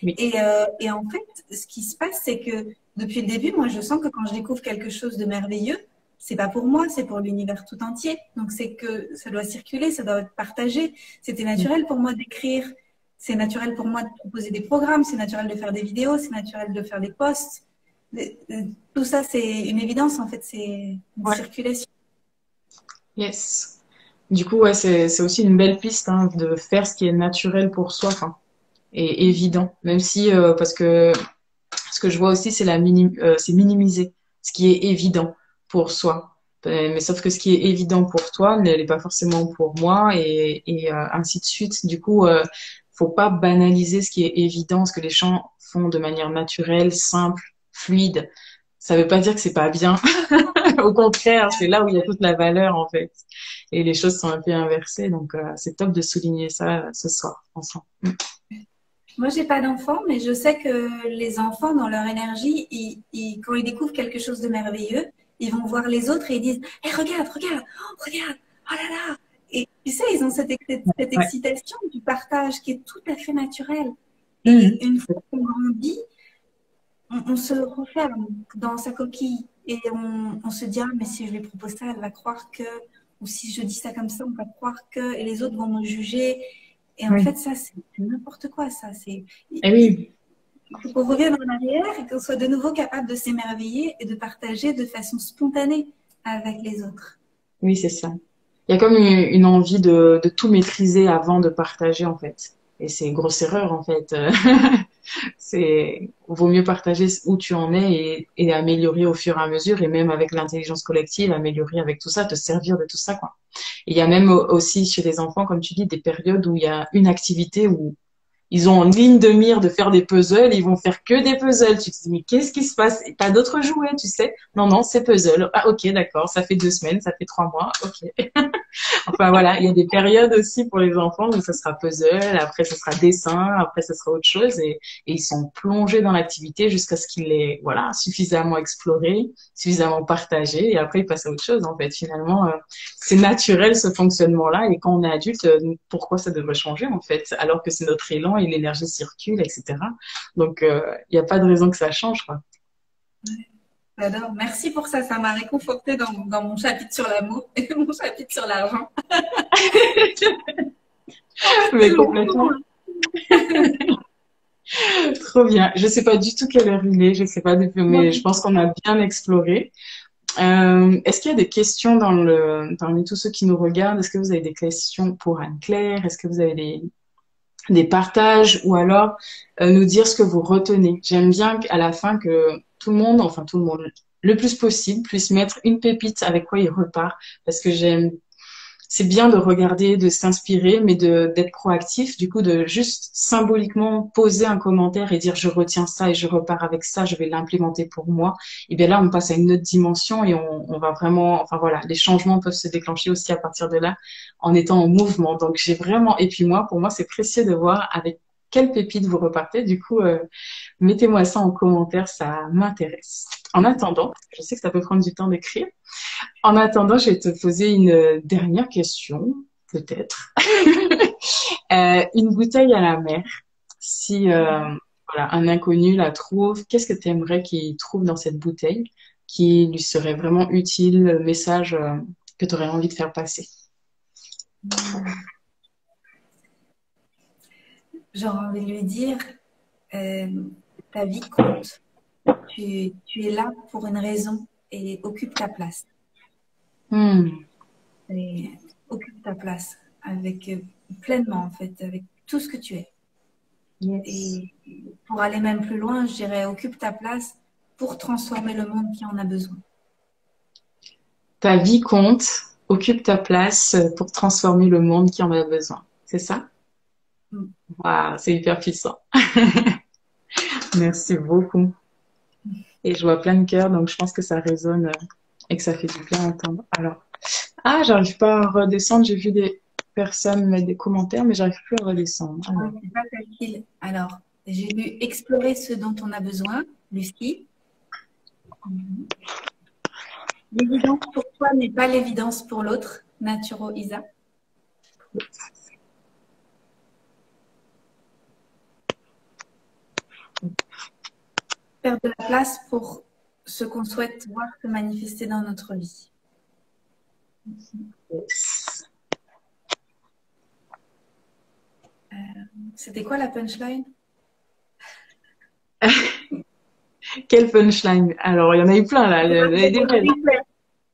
Oui. Et en fait, ce qui se passe, c'est que depuis le début, moi, je sens que quand je découvre quelque chose de merveilleux, c'est pas pour moi, c'est pour l'univers tout entier. Donc, c'est que ça doit circuler, ça doit être partagé. C'était naturel pour moi d'écrire, c'est naturel pour moi de proposer des programmes, c'est naturel de faire des vidéos, c'est naturel de faire des posts. Tout ça, c'est une évidence, en fait, c'est une Ouais. circulation. Yes. Du coup, ouais, c'est aussi une belle piste, hein, de faire ce qui est naturel pour soi, enfin, et évident. Même si, parce que ce que je vois aussi, c'est minimiser ce qui est évident pour soi. Mais sauf que ce qui est évident pour toi n'est pas forcément pour moi et ainsi de suite. Du coup, faut pas banaliser ce qui est évident, ce que les gens font de manière naturelle, simple, fluide. Ça veut pas dire que c'est pas bien. Au contraire, c'est là où il y a toute la valeur en fait. Et les choses sont un peu inversées, donc c'est top de souligner ça ce soir ensemble. Moi, j'ai pas d'enfants, mais je sais que les enfants, dans leur énergie, quand ils découvrent quelque chose de merveilleux, ils vont voir les autres et ils disent, hey, regarde, regarde, oh, regarde, oh là là. Et tu sais, ils ont cette Ouais. excitation du partage qui est tout à fait naturelle. Mhm. Et une fois qu'on grandit, on se referme dans sa coquille et on se dit, ah, mais si je lui propose ça, elle va croire que, ou si je dis ça comme ça, on va croire que, et les autres vont me juger. Et en Oui. fait, ça, c'est n'importe quoi, ça. Et oui, Il faut qu'on revienne en arrière et qu'on soit de nouveau capable de s'émerveiller et de partager de façon spontanée avec les autres. oui, c'est ça. Il y a comme une envie de tout maîtriser avant de partager, en fait. Et c'est une grosse erreur, en fait. Vaut mieux partager où tu en es et améliorer au fur et à mesure, et même avec l'intelligence collective, améliorer avec tout ça, te servir de tout ça, quoi. Et il y a même aussi chez les enfants, comme tu dis, des périodes où il y a une activité où ils ont en ligne de mire de faire des puzzles, ils vont faire que des puzzles. Tu te dis, mais qu'est-ce qui se passe? Pas d'autres jouets, tu sais? Non, non, c'est puzzle. Ah, ok, d'accord, ça fait 2 semaines, ça fait 3 mois, ok. Enfin voilà, il y a des périodes aussi pour les enfants où ça sera puzzle, après ça sera dessin, après ça sera autre chose et ils sont plongés dans l'activité jusqu'à ce qu'ils l'aient voilà, suffisamment exploré, suffisamment partagé et après ils passent à autre chose en fait. Finalement, c'est naturel ce fonctionnement-là et quand on est adulte, pourquoi ça devrait changer en fait alors que c'est notre élan et l'énergie circule, etc. Donc il n'y a pas de raison que ça change quoi. J'adore. Merci pour ça. Ça m'a réconforté dans mon chapitre sur l'amour et mon chapitre sur l'argent. Mais C'est long. complètement. Trop bien. Je sais pas du tout quelle heure il est, je sais pas depuis, mais je pense qu'on a bien exploré. Est-ce qu'il y a des questions parmi tous ceux qui nous regardent? Est-ce que vous avez des questions pour Anne-Claire? Est-ce que vous avez des partages ou alors nous dire ce que vous retenez? J'aime bien qu'à la fin que tout le monde, enfin tout le monde, le plus possible, puisse mettre une pépite avec quoi il repart parce que c'est bien de regarder, de s'inspirer, mais d'être proactif, du coup, de juste symboliquement poser un commentaire et dire je retiens ça et je repars avec ça, je vais l'implémenter pour moi. Et bien là, on passe à une autre dimension et on va vraiment, enfin voilà, les changements peuvent se déclencher aussi à partir de là en étant en mouvement. Donc j'ai vraiment, et puis moi, pour moi, c'est précieux de voir avec quelle pépite vous repartez. Du coup, mettez-moi ça en commentaire, ça m'intéresse. En attendant, je sais que ça peut prendre du temps d'écrire. En attendant, je vais te poser une dernière question, peut-être. Une bouteille à la mer. Si voilà, un inconnu la trouve, qu'est-ce que tu aimerais qu'il trouve dans cette bouteille qui lui serait vraiment utile, le message que tu aurais envie de faire passer? J'aurais envie de lui dire, ta vie compte. Tu es là pour une raison et occupe ta place. Hmm. Et occupe ta place avec pleinement, en fait, avec tout ce que tu es. Yes. Et pour aller même plus loin, je dirais occupe ta place pour transformer le monde qui en a besoin. Ta vie compte, occupe ta place pour transformer le monde qui en a besoin. C'est ça? Waouh, c'est hyper puissant. Merci beaucoup. Et je vois plein de cœurs, donc je pense que ça résonne et que ça fait du bien à entendre. Alors, j'arrive pas à redescendre. J'ai vu des personnes mettre des commentaires, mais j'arrive plus à redescendre. Alors. C'est pas facile. Alors, j'ai lu explorer ce dont on a besoin, Lucie. L'évidence pour toi n'est pas l'évidence pour l'autre, Naturo Isa. Faire de la place pour ce qu'on souhaite voir se manifester dans notre vie. Yes. C'était quoi la punchline? Quelle punchline? Alors, il y en a eu plein là.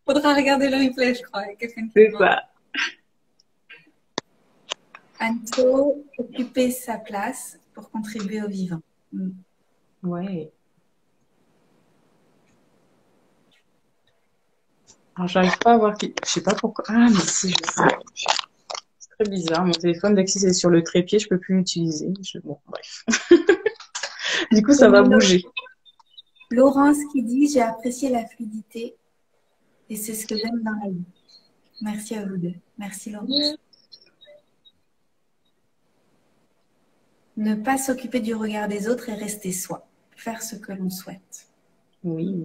Faudra regarder le replay, je crois. C'est ça. Anto, occuper sa place pour contribuer au vivant. Ouais. Alors, j'arrive pas à voir qui. Je sais pas pourquoi. Ah, mais si, je sais. C'est très bizarre. Mon téléphone, dès que c'est sur le trépied, je peux plus l'utiliser. Bon, bref. Du coup, ça va bouger. Laurence qui dit: j'ai apprécié la fluidité et c'est ce que j'aime dans la vie. Merci à vous deux. Merci Laurence. Ne pas s'occuper du regard des autres et rester soi. Faire ce que l'on souhaite. Oui.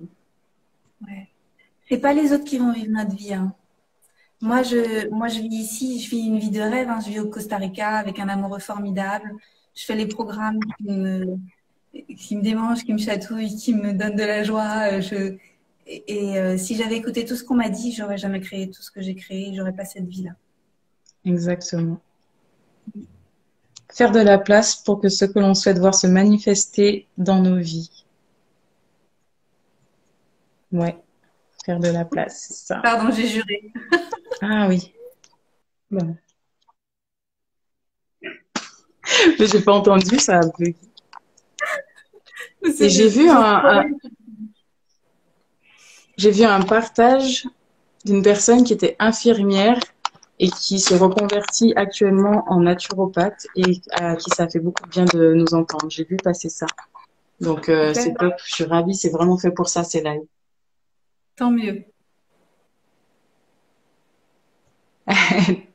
Ouais. C'est pas les autres qui vont vivre notre vie. Hein. Moi, je vis ici, je vis une vie de rêve. Hein. Je vis au Costa Rica avec un amoureux formidable. Je fais les programmes qui me démangent, qui me chatouillent, qui me donnent de la joie. Si j'avais écouté tout ce qu'on m'a dit, j'aurais jamais créé tout ce que j'ai créé. J'aurais pas cette vie-là. Exactement. Faire de la place pour que ce que l'on souhaite voir se manifester dans nos vies. Ouais. Faire de la place, c'est ça. Pardon, j'ai juré. Ah oui. Bon. Mais j'ai pas entendu, ça a bugué. Et j'ai vu un partage d'une personne qui était infirmière et qui se reconvertit actuellement en naturopathe et à qui ça fait beaucoup de bien de nous entendre. J'ai vu passer ça. Donc, c'est top. Je suis ravie. C'est vraiment fait pour ça, ces lives. Tant mieux.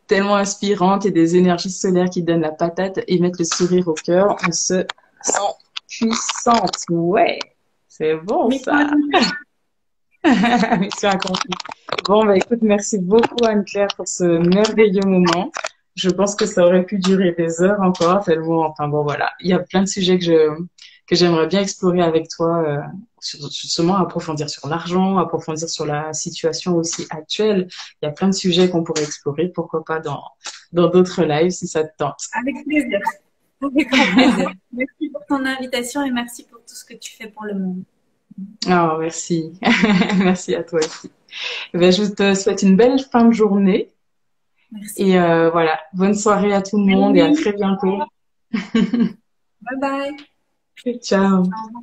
Tellement inspirante et des énergies solaires qui donnent la patate et mettent le sourire au cœur. On se sent puissante. Ouais, c'est bon ça. Mission accomplie. Bon, bah écoute, merci beaucoup Anne-Claire pour ce merveilleux moment. Je pense que ça aurait pu durer des heures encore, tellement, enfin bon voilà, il y a plein de sujets que j'aimerais bien explorer avec toi, justement approfondir sur l'argent, approfondir sur la situation aussi actuelle. Il y a plein de sujets qu'on pourrait explorer, pourquoi pas dans d'autres lives si ça te tente. Avec plaisir. Avec grand plaisir. Merci pour ton invitation et merci pour tout ce que tu fais pour le monde. Oh, merci. Merci à toi aussi. Ben, je te souhaite une belle fin de journée. Merci. Et voilà, bonne soirée à tout le monde et à très bientôt. Bye bye. Ciao. Au revoir.